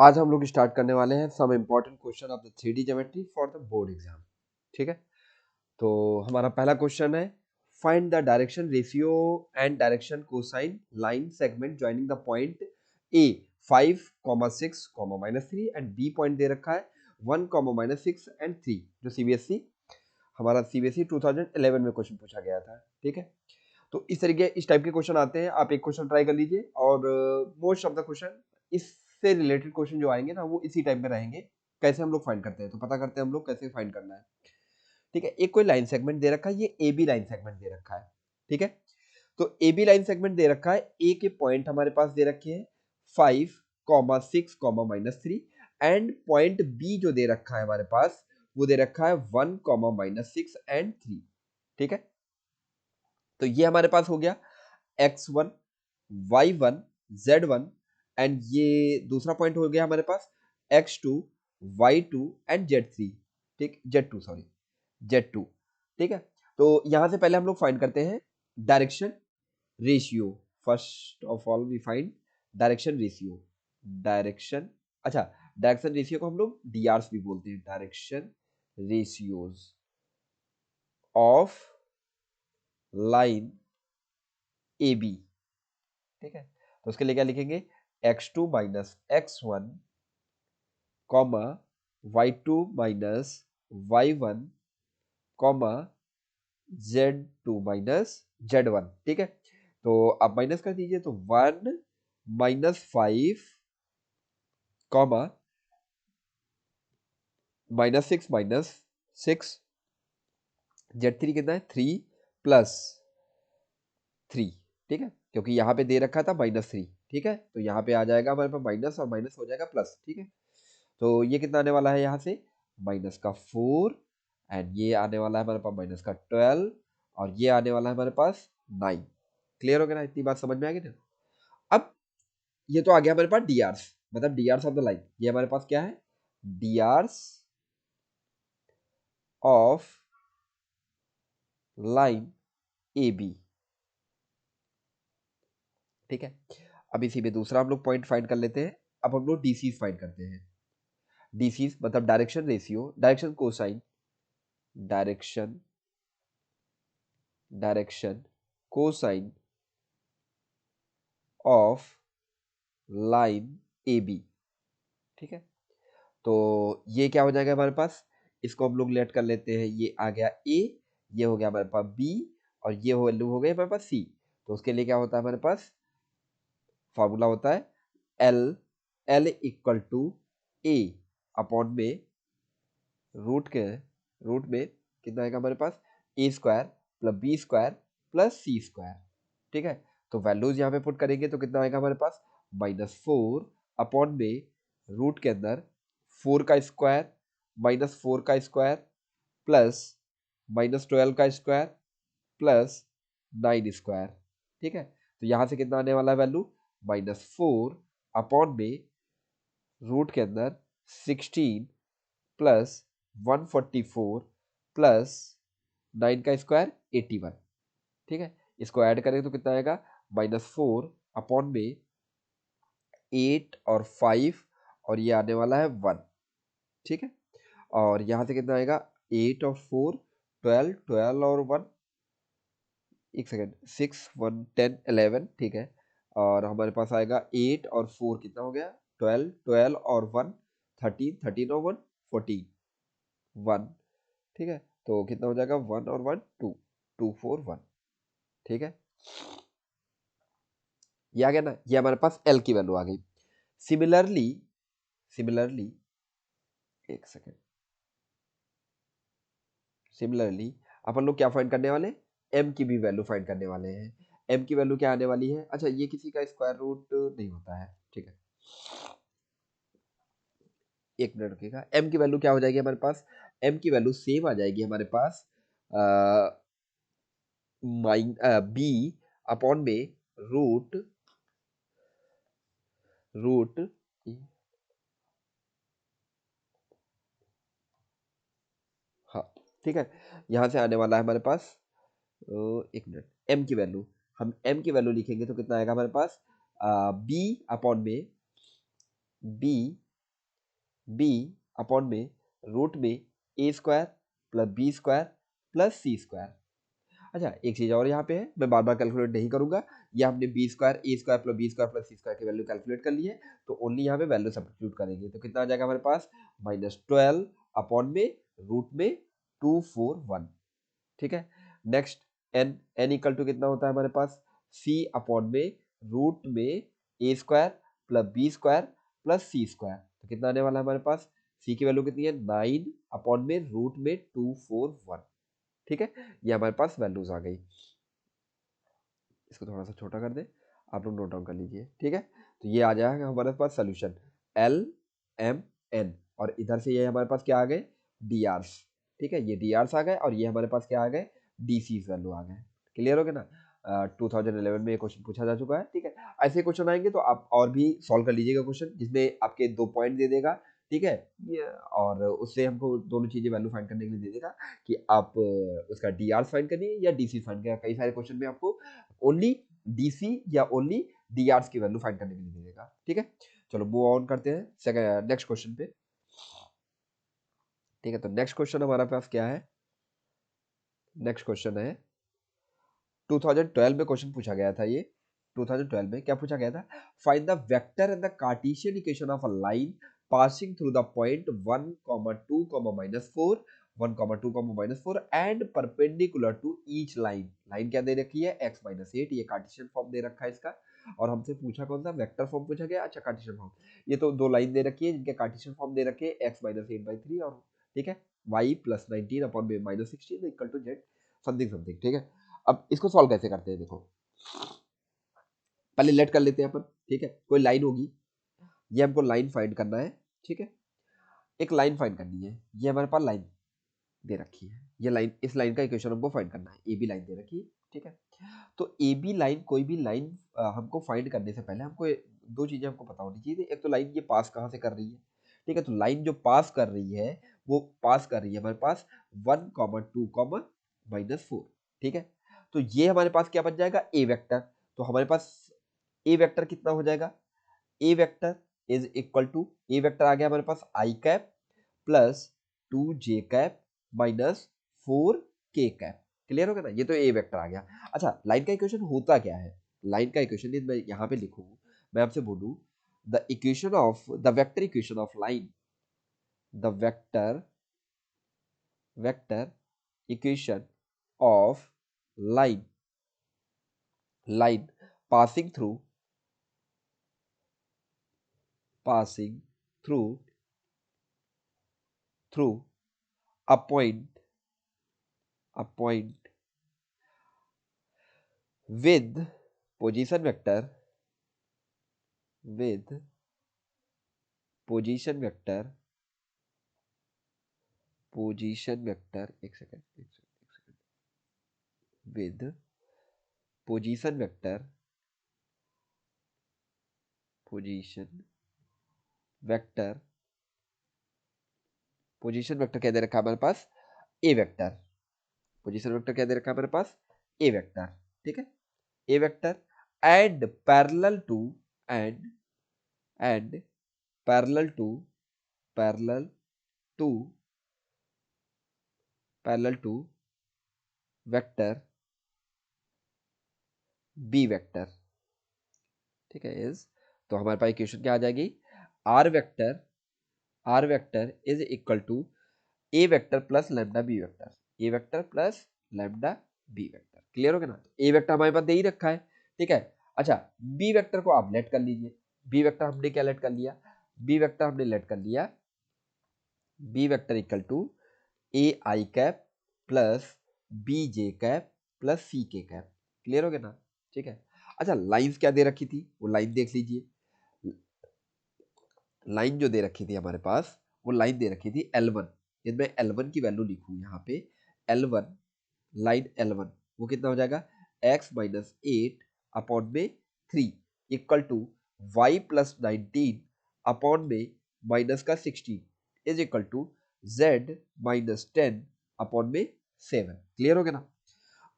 आज हम लोग स्टार्ट करने वाले हैं some important question of the 3D geometry for the board exam. ठीक है, तो हमारा पहला क्वेश्चन है, find the direction ratio and direction cosine line segment joining the point A 5,6,-3 and B point दे रखा है 1,-6 एंड 3, जो सीबीएसई हमारा सीबीएसई 2011 में क्वेश्चन पूछा गया था। ठीक है, तो इस टाइप के क्वेश्चन आते हैं। आप एक क्वेश्चन ट्राई कर लीजिए और मोस्ट ऑफ द क्वेश्चन इससे रिलेटेड क्वेश्चन जो आएंगे ना वो इसी टाइप में रहेंगे। कैसे हम लोग फाइंड करते हैं, तो पता करते हैं हम लोग कैसे फाइंड करना है। ठीक है, एक कोई लाइन सेगमेंट दे रखा है, ये ए बी लाइन सेगमेंट दे रखा है। ठीक है, तो ए बी लाइन सेगमेंट दे रखा है, ए के पॉइंट हमारे पास दे रखे हैं 5,6,-3 एंड पॉइंट बी जो दे रखा है हमारे पास वो दे रखा है 1,-6 एंड 3। ठीक है, तो ये हमारे पास हो गया x1 y1 z1 एंड ये दूसरा पॉइंट हो गया हमारे पास x2 y2 एंड z3। ठीक, z2 सॉरी, z2। ठीक है, तो यहां से पहले हम लोग फाइंड करते हैं direction ratio. First of all we find direction ratio. Direction, अच्छा, डायरेक्शन रेशियो को हम लोग डीआरस भी बोलते हैं, direction ratios of line A B. ठीक है, तो उसके लिए क्या लिखेंगे, x2 minus x1 comma y2 minus y1 comma z2 minus z1। ठीक है, तो आप माइनस कर दीजिए, तो 1 - 5 कॉमा -6 z3 कितना है 3 प्लस 3। ठीक है, क्योंकि यहाँ पे दे रखा था -3। ठीक है, तो यहाँ पे आ जाएगा हमारे पास माइनस और माइनस हो जाएगा प्लस। ठीक है, तो ये कितना आने वाला है यहाँ से -4 एंड ये आने वाला है हमारे पास -12 और ये आने वाला है हमारे पास 9। क्लियर हो गया ना, इतनी बात समझ में आ गई ना। अब ये तो आ गया हमारे पास डीआरस, मतलब डीआरस ऑफ द लाइन। ये हमारे पास क्या है, DRs of line A B. ठीक है, अब इसी में दूसरा हम लोग पॉइंट फाइंड कर लेते हैं। अब हम लोग डीसीज फाइंड करते हैं। डीसीज मतलब direction ratio, direction cosine, direction direction cosine of line A B. ठीक है, तो ये क्या हो जाएगा हमारे पास, इसको हम लोग लेट कर लेते हैं। ये आ गया ए, ये हो गया हमारे पास बी और ये वैल्यू हो गई हमारे पास सी। तो उसके लिए क्या होता है हमारे पास, फॉर्मूला होता है L L equal to A upon में रूट में कितना आएगा हमारे पास, A square plus B square plus C square. ठीक है, तो वैल्यूज यहाँ पे पुट करेंगे तो कितना आएगा हमारे पास -4 अपॉन में रूट के अंदर 4 का स्क्वायर -4 का स्क्वायर प्लस -12 का स्क्वायर प्लस 9 स्क्वायर। ठीक है, तो यहाँ से कितना आने वाला है वैल्यू, -4 अपॉन में रूट के अंदर 16 प्लस 144 प्लस 9 का स्क्वायर 81। ठीक है, इसको ऐड करें तो कितना आएगा, -4 अपॉन में 8 और 5 और ये आने वाला है 1। ठीक है, और यहाँ से कितना आएगा 8 और 4 12 12 और 1, एक सेकेंड, 6 1 10 11। ठीक है, और हमारे पास आएगा 8 और 4 कितना हो गया 12 12 और 1 13 13 और 1 14 1। ठीक है, तो कितना हो जाएगा 1 और 1 2 2 4 1। ठीक है, ये आ गया ना, ये हमारे पास एल की वैल्यू आ गई। सिमिलरली सिमिलरली एक सेकेंड, सिमिलरली अपन लोग क्या फाइंड करने वाले, एम की भी वैल्यू फाइंड करने वाले हैं। एम की वैल्यू क्या आने वाली है, अच्छा ये किसी का स्क्वायर रूट नहीं होता है। ठीक है, एक मिनट रुकिएगा। एम की वैल्यू क्या हो जाएगी हमारे पास, एम की वैल्यू सेम आ जाएगी हमारे पास बी अपॉन में रूट रूट हाँ। ठीक है, यहाँ से आने वाला है हमारे पास एक मिनट, एम की वैल्यू, हम एम की वैल्यू लिखेंगे तो कितना आएगा हमारे पास बी अपॉन में बी बी अपॉन में रूट में A square plus B square plus C square. अच्छा, एक चीज और यहाँ पे है, मैं बार बार कैलकुलेट नहीं करूंगा। ये हमने B square A square plus B square plus C square की वैल्यू कैलकुलेट कर ली है, तो ओनली यहाँ पे वैल्यू सब्स्टिट्यूट करेंगे तो कितना आ जाएगा हमारे पास, -12 अपॉन में रूट में 241। ठीक है, next n, n equal to कितना होता है हमारे पास, सी अपॉन में रूट में A square plus B square plus C square. तो कितना आने वाला है हमारे पास, सी की वैल्यू कितनी है 9 अपॉन में रूट में 241। ठीक है, ये हमारे पास वैल्यूज आ गई। इसको थोड़ा सा छोटा कर दे, आप लोग नोट डाउन कर लीजिए। ठीक है, तो ये आ जाएगा हमारे पास सोल्यूशन एल एम एन, और इधर से ये हमारे पास क्या आ गए, डी आर्स। ठीक है, ये डी आर्स आ गए और ये हमारे पास क्या आ गए, डी सी वैल्यू आ गए। क्लियर हो गया ना। 2011 में ये क्वेश्चन पूछा जा चुका है। ठीक है, ऐसे क्वेश्चन आएंगे तो आप और भी सॉल्व कर लीजिएगा क्वेश्चन, जिसमें आपके 2 पॉइंट दे देगा। ठीक है, ये और उससे हमको दोनों चीजें वैल्यू फाइंड करने के लिए दे देगा कि आप उसका डी आर फाइंड करिए या डी सी फाइंड करिए। कई सारे क्वेश्चन में आपको ओनली डीसी या ओनली डीआर की वैल्यू फाइंड करने के लिए दे देगा। ठीक है, चलो मूव ऑन करते हैं सेकंड नेक्स्ट क्वेश्चन पे। ठीक है, तो नेक्स्ट क्वेश्चन हमारे पास क्या है, नेक्स्ट क्वेश्चन है 2012 में क्वेश्चन पूछा गया था। ये 2012 में क्या पूछा गया था, find the vector and the Cartesian equation of a line passing through the point 1, 2, -4, 1, 2, -4 and perpendicular to each line. Line क्या दे रखी है, x -8, ये कार्टेशियन फॉर्म दे रखा है इसका। और हमसे पूछा कौन सा, वेक्टर फॉर्म पूछा गया। अच्छा, कार्टेशियन फॉर्म, ये तो दो लाइन दे रखी है जिनके कार्टेशियन फॉर्म दे रखे हैं, x -8/3 और ठीक है y +19 upon -16 equal to z something something. ठीक है, अब इसको सॉल्व कैसे करते हैं, देखो पहले लेट कर लेते हैं अपन। ठीक है, कोई लाइन होगी, ये हमको लाइन फाइंड करना है। ठीक है, एक लाइन फाइंड करनी है, ये हमारे पास लाइन दे रखी है, ये लाइन, इस लाइन का इक्वेशन हमको फाइंड करना है। ए बी लाइन दे रखी है। ठीक है, तो ए बी लाइन, कोई भी लाइन हमको फाइंड करने से पहले हमको दो चीजें हमको पता होनी चाहिए। एक तो लाइन ये पास कहाँ से कर रही है। ठीक है, तो लाइन जो पास कर रही है वो पास कर रही है हमारे पास 1, 2, -4। ठीक है, तो ये हमारे पास क्या बन जाएगा, ए वेक्टर। तो हमारे पास ए वेक्टर कितना हो जाएगा, A vector is equal to, A vector आ गया हमारे पास I cap plus 2 j cap -4 k cap. Clear हो गया ना, ये तो ए वेक्टर आ गया। अच्छा, लाइन का इक्वेशन होता क्या है, लाइन का इक्वेशन मैं यहाँ पे लिखूँ, मैं आपसे बोलूँ the equation of the vector equation of line, the vector equation of line, line passing through passing through a point with position vector with position vector एक second with position vector position vector क्या दे रखा है हमारे पास, ए vector. Position vector क्या दे रखा है हमारे पास, ए वेक्टर। ठीक है, A vector and parallel to and and parallel to parallel to parallel to vector B vector. ठीक है, इज, तो हमारे पास इक्वेशन क्या आ जाएगी, r vector is equal to A vector plus lambda b vector, a vector plus lambda b vector. Clear हो गया ना, ए वेक्टर हमारे पास दे ही रखा है। ठीक है, अच्छा बी वेक्टर को आप लेट कर लीजिए। बी वेक्टर हमने क्या लेट कर लिया, बी वेक्टर हमने लेट कर लिया, B vector equal to A I cap plus B J cap plus C K cap. Clear हो गया ना। ठीक है, अच्छा लाइंस क्या दे रखी थी, वो लाइन देख लीजिए। लाइन जो दे रखी थी हमारे पास, वो लाइन दे रखी थी L1। यदि मैं L1 की वैल्यू लिखूं यहाँ पे, L1 लाइन L1 वो कितना हो जाएगा, x -8 अपॉन में 3 इक्वल टू y +19 अपॉन में माइनस का 16 is equal to z -10 upon में 7। क्लियर हो गया ना।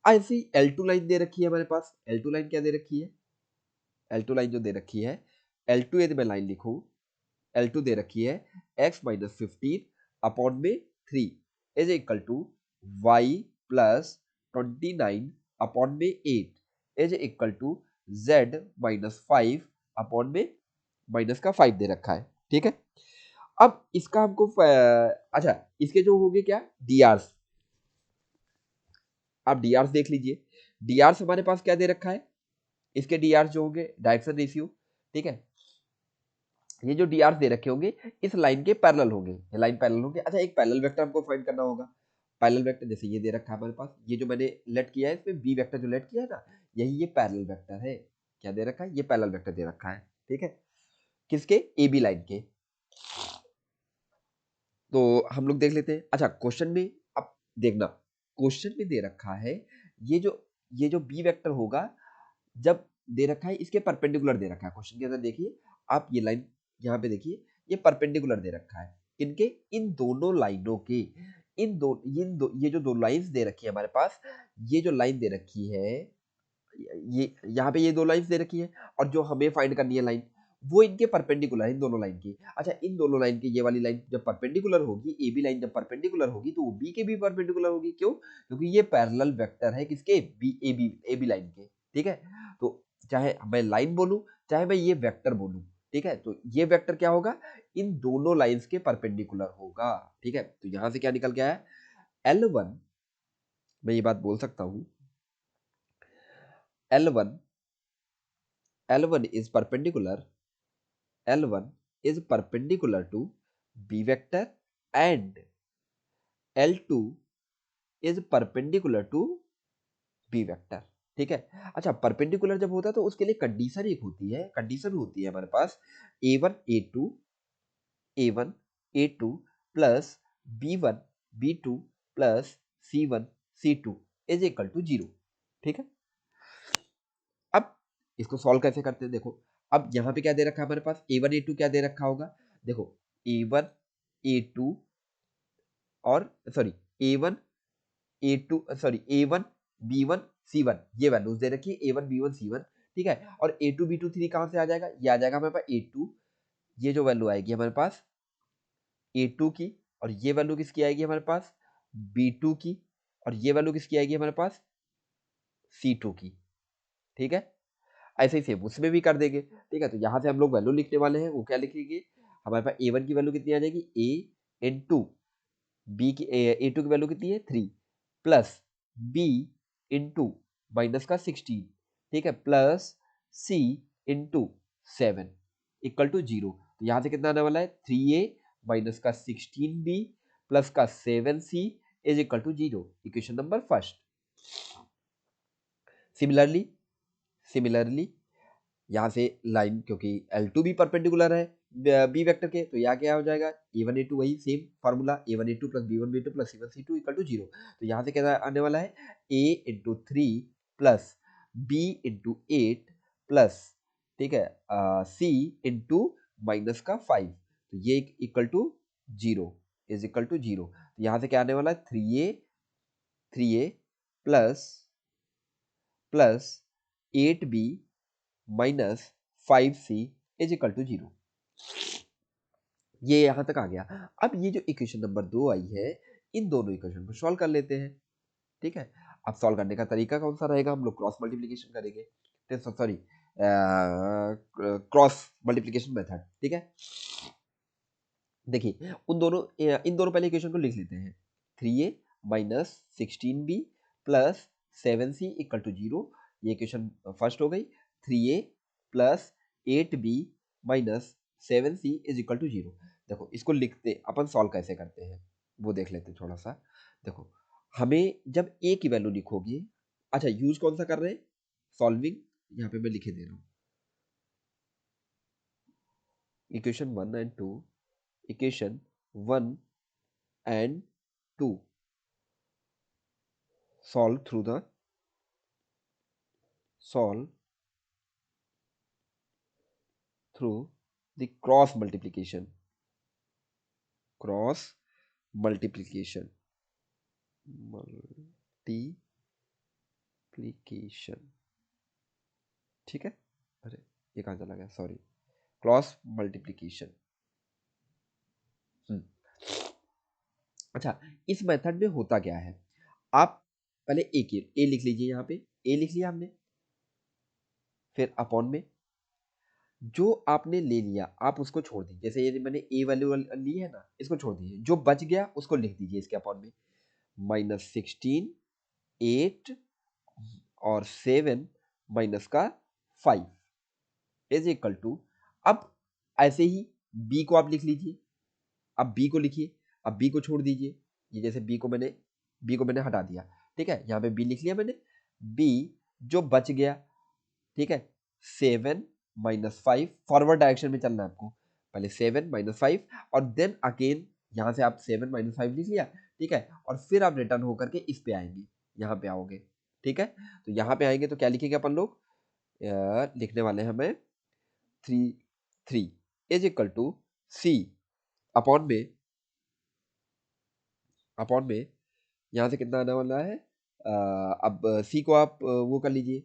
ऐसी L2 लाइन दे रखी है हमारे पास, L2 लाइन क्या दे रखी है, L2 लाइन जो दे रखी है, L2 यदि मैं लाइन लिखूं, L2 दे रखी है x माइनस 15 अपॉन में 3 is equal to y plus 29 upon में 8 is equal to z minus 5 upon में माइनस का 5 दे रखा है। ठीक है, अब इसका हमको अच्छा इसके जो होंगे क्या डीआरस, आप डीआरस देख लीजिए। डीआरस हमारे पास क्या दे रखा है, इसके डीआरस जो होंगे डायरेक्शन रेशियो। ठीक है, ये जो डीआरस दे रखे होंगे इस लाइन के पैरेलल होंगे, ये लाइन पैरेलल होंगे। अच्छा एक पैरेलल वेक्टर हमको फाइंड करना होगा। पैरेलल वेक्टर जैसे ये दे रखा है हमारे पास, ये जो मैंने लेट किया है इसमें बी वेक्टर जो लेट किया है ना, यही ये पैरेलल वेक्टर है। क्या दे रखा है, ये पैरेलल वेक्टर दे रखा है। ठीक है, किसके, ए बी लाइन के। तो हम लोग देख लेते हैं। अच्छा क्वेश्चन में अब देखना, क्वेश्चन में दे रखा है ये जो बी वेक्टर होगा, जब दे रखा है इसके परपेंडिकुलर दे रखा है। क्वेश्चन के अंदर देखिए आप ये लाइन यहाँ पे देखिए, ये परपेंडिकुलर दे रखा है इनके, इन दोनों लाइनों के, ये जो दो लाइंस दे रखी है हमारे पास, ये जो लाइन दे रखी है, ये यहाँ पे ये दो लाइंस दे रखी है, और जो हमें फाइंड करनी है लाइन, वो इनके परपेंडिकुलर है, इन दोनों लाइन की। अच्छा इन दोनों लाइन की ये वाली लाइन जब परपेंडिकुलर होगी, ए बी लाइन जब परपेंडिकुलर होगी तो वो बी के भी परपेंडिकुलर होगी। क्यों, क्योंकि ये पैरेलल वेक्टर है किसके, बी ए बी लाइन के। ठीक है, तो चाहे मैं लाइन बोलूं चाहे मैं ये वेक्टर बोलूं, ठीक है, तो ये वेक्टर क्या होगा, इन दोनों लाइंस के परपेंडिकुलर होगा। ठीक है, तो यहां से क्या निकल गया है, L1, मैं ये बात बोल सकता हूं, L1 L1 is perpendicular, L1 is perpendicular to B vector and L2 is perpendicular to B vector। ठीक है, अच्छा परपेंडिकुलर जब होता है तो उसके लिए कंडीशन एक होती है, कंडीशन होती है हमारे पास A1 A2 plus B1 B2 plus C1 C2 is equal to 0। ठीक है, अब इसको सॉल्व कैसे करते हैं, देखो अब यहाँ पे क्या दे रखा है हमारे पास, A1 A2 क्या दे रखा होगा, देखो A1 A2 और sorry A1 A2 sorry A1 B1 C1 ये वैल्यूज दे रखी है, A1 B1 C1। ठीक है, और A2 B2 3 कहाँ से आ जाएगा, ये आ जाएगा हमारे पास A2, ये जो वैल्यू आएगी हमारे पास A2 की, और ये वैल्यू किसकी आएगी हमारे पास B2 की, और ये वैल्यू किसकी आएगी हमारे पास C2 की। ठीक है, ऐसे ही सेम उसमें भी कर देंगे। ठीक है, तो यहाँ से हम लोग वैल्यू लिखने वाले हैं, वो क्या लिखेंगे, हमारे पास A1 की वैल्यू कितनी आ जाएगी, A इंटू बी की, A2 की वैल्यू कितनी है 3 प्लस B इंटू माइनस का 16। ठीक है, plus C into 7 equal to 0। तो यहाँ से कितना आने वाला है 3A माइनस का 16B प्लस का 7C is equal to 0, equation number first. Similarly similarly यहाँ से लाइन, क्योंकि L2 भी परपेंडिकुलर है बी वेक्टर के, तो यहाँ क्या हो जाएगा A1 A2 वही same formula, A1 A2 plus B1 B2 plus C1 C2 equal to 0। तो यहाँ से क्या आने वाला है A into 3 plus B into 8 plus, ठीक है, C इंटू माइनस का 5, तो ये equal to 0 is equal to 0। तो यहाँ से क्या आने वाला है 3A plus plus 8B minus 5C is equal to 0। ये यहां तक आ गया। अब ये जो इक्वेशन नंबर 2 आई है, इन दोनों इक्वेशन को सॉल्व कर लेते हैं। ठीक है, अब सॉल्व करने का तरीका कौन सा रहेगा, हम लोग क्रॉस मल्टीप्लीकेशन करेंगे, सॉरी क्रॉस मल्टीप्लीकेशन मेथड। ठीक है, देखिए इन दोनों पहले इक्वेशन को लिख लेते हैं, 3A minus 16B plus 7C equal to 0, ये इक्वेशन फर्स्ट हो गई। 3A plus 8B minus 7C is equal to 0। देखो इसको लिखते अपन सॉल्व कैसे करते हैं वो देख लेते हैं थोड़ा सा। देखो हमें जब A की वैल्यू लिखोगे, अच्छा यूज कौन सा कर रहे हैं, सॉल्विंग, यहाँ पे मैं लिखे दे रहा हूँ equation 1 and 2, equation 1 and 2 solve through the solve through the cross multiplication multiplication ठीक है, अरे ये कहाँ चला गया, सॉरी, क्रॉस मल्टीप्लीकेशन। अच्छा, इस मेथड में होता क्या है, आप पहले ए लिख लीजिए, यहाँ पे ए लिख लिया हमने, फिर अपॉन में जो आपने ले लिया आप उसको छोड़ दीजिए, जैसे ये मैंने ए वैल्यू ली है ना, इसको छोड़ दीजिए, जो बच गया उसको लिख दीजिए इसके अपॉन में, -16, 8 और 7 माइनस का 5 इज इक्वल टू, अब ऐसे ही बी को आप लिख लीजिए, अब बी को लिखिए, अब बी को छोड़ दीजिए, ये जैसे बी को मैंने हटा दिया, ठीक है, यहाँ पे बी लिख लिया मैंने, बी जो बच गया, ठीक है, 7 - 5, फॉरवर्ड डायरेक्शन में चलना है आपको, पहले 7 - 5 और देन अगेन यहाँ से आप 7 - 5 लिख लिया, ठीक है, और फिर आप रिटर्न होकर के इस पे आएंगे, यहाँ पे आओगे, ठीक है, तो यहाँ पे आएंगे तो क्या लिखेंगे अपन लोग, लिखने वाले हैं हमें 3 is equal to c upon में, यहाँ से कितना आने वाला है, अब सी को आप वो कर लीजिए,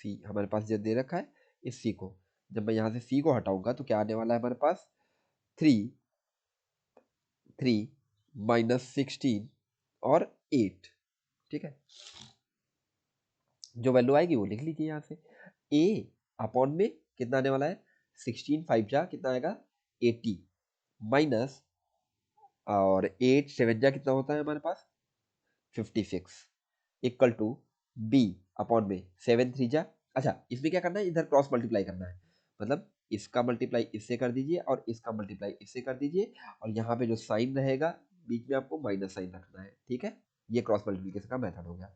सी हमारे पास जो दे रखा है, इस सी को जब मैं यहाँ से सी को हटाऊंगा तो क्या आने वाला है हमारे पास, 3 - 16 और 8, ठीक है, जो वैल्यू आएगी वो लिख लीजिए यहाँ से, ए अपॉन में कितना आने वाला है, 16 5 जा कितना आएगा 80, माइनस और 8 7 जा कितना होता है हमारे पास 56, इक्वल टू बी अपॉन में 7 3 जा, अच्छा इसमें क्या करना है, इधर क्रॉस मल्टीप्लाई करना है, मतलब इसका मल्टीप्लाई इससे कर दीजिए और इसका मल्टीप्लाई इससे कर दीजिए, और यहाँ पे जो साइन रहेगा बीच में आपको माइनस साइन रखना है, ठीक है, ये क्रॉस मल्टीप्लिकेशन का मेथड हो गया,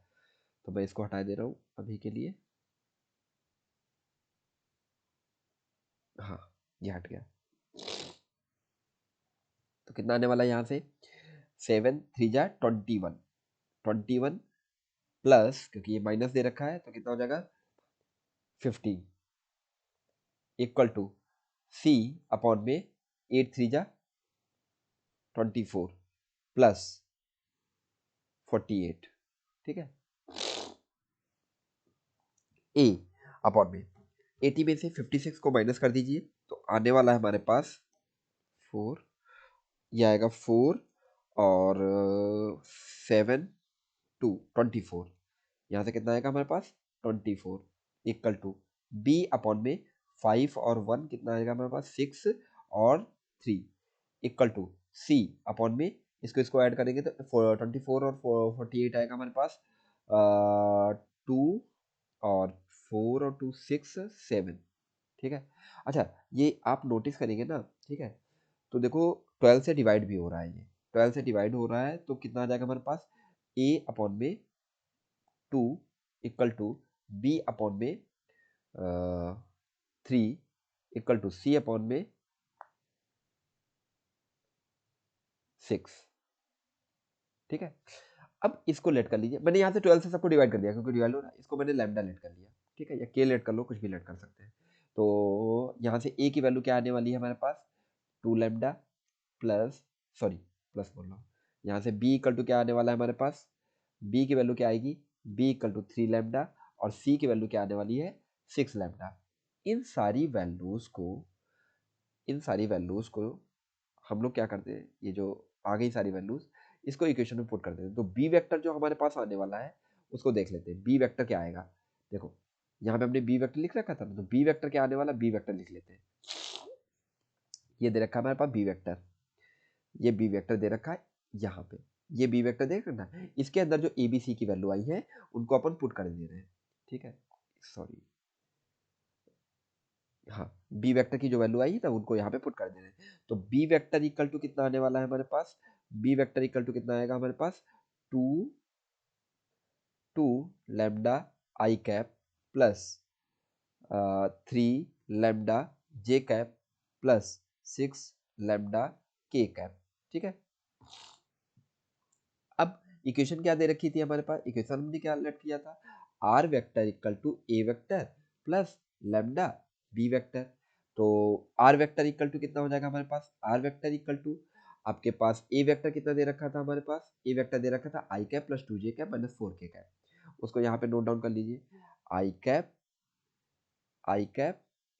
तो मैं इसको हटा दे रहा हूँ अभी के लिए, हाँ ये हट गया, तो कितना आने वाला है यहाँ से, 7 3 जा 21, 21 प्लस क्योंकि ये माइनस दे रखा है तो कितना हो जाएगा 15, इक्वल टू सी अपॉन में 8 3 जा 24 प्लस 48, ठीक है, ए अपॉन में 80 में से 56 को माइनस कर दीजिए तो आने वाला है हमारे पास 4, ये आएगा 4 और 7 2 24, यहाँ से कितना आएगा हमारे पास 24, इक्वल टू बी अपॉन में 5 और 1 कितना आएगा हमारे पास 6 और 3, इक्वल टू सी अपॉन में इसको ऐड करेंगे तो 24 और 48 आएगा हमारे पास 2 और 4 और 2 6 7, ठीक है, अच्छा ये आप नोटिस करेंगे ना, ठीक है, तो देखो 12 से डिवाइड भी हो रहा है, ये 12 से डिवाइड हो रहा है तो कितना आ जाएगा हमारे पास ए अपॉन में 2 इक्वल टू बी अपॉन में 3 इक्वल टू सी अपॉन में 6, ठीक है, अब इसको लेट कर लीजिए, मैंने यहाँ से 12 से सबको डिवाइड कर दिया क्योंकि डिवाइड हो रहा है, इसको मैंने लैम्डा लेट कर लिया, ठीक है, या के लेट कर लो, कुछ भी लेट कर सकते हैं, तो यहाँ से ए की वैल्यू क्या आने वाली है हमारे पास 2 लैम्डा प्लस, सॉरी प्लस बोल रहा हूँ, यहाँ से बी इक्वल टू क्या आने वाला है हमारे पास, बी की वैल्यू क्या आएगी, बी इक्वल टू 3 लैम्डा और सी की वैल्यू क्या आने वाली है 6 लैम्डा, इन सारी वैल्यूज को इन सारी वैल्यूज को हम लोग क्या करते हैं, ये जो आ गई सारी वैल्यूज इसको इक्वेशन में पुट कर देते हैं, तो बी वेक्टर जो हमारे पास आने वाला है उसको देख लेते हैं, बी वेक्टर क्या आएगा, देखो यहाँ पे हमने बी वेक्टर लिख रखा था, तो बी वेक्टर क्या आने वाला, बी वेक्टर लिख लेते हैं, ये दे रखा है हमारे पास बी वेक्टर, ये बी वेक्टर दे रखा है यहाँ पे, ये बी वेक्टर देख रहे ना, इसके अंदर जो ए बी सी की वैल्यू आई है उनको अपन पुट कर दे रहे हैं, ठीक है, सॉरी, हाँ बी वेक्टर की जो वैल्यू आई है ना उनको यहाँ पे पुट कर दे रहे हैं, तो बी वेक्टर इक्वल टू कितना आने वाला है हमारे पास, बी वेक्टर इक्वल टू कितना आएगा हमारे पास 2 2 लैम्डा आई कैप प्लस 3 लैम्डा जे कैप प्लस 6 लैम्डा के कैप, ठीक है, अब इक्वेशन क्या दे रखी थी हमारे पास, इक्वेशन हमने क्या लेट किया था, r vector equal to A vector plus lambda b vector, तो आर वेक्टर इक्वल टू कितना हो जाएगा हमारे पास, आर वेक्टर इक्वल टू आपके पास ए वेक्टर कितना दे रखा था हमारे पास, ए वेक्टर दे रखा था i cap plus 2 J cap minus 4 के कैप, उसको यहाँ पे नोट डाउन कर लीजिए, आई कैप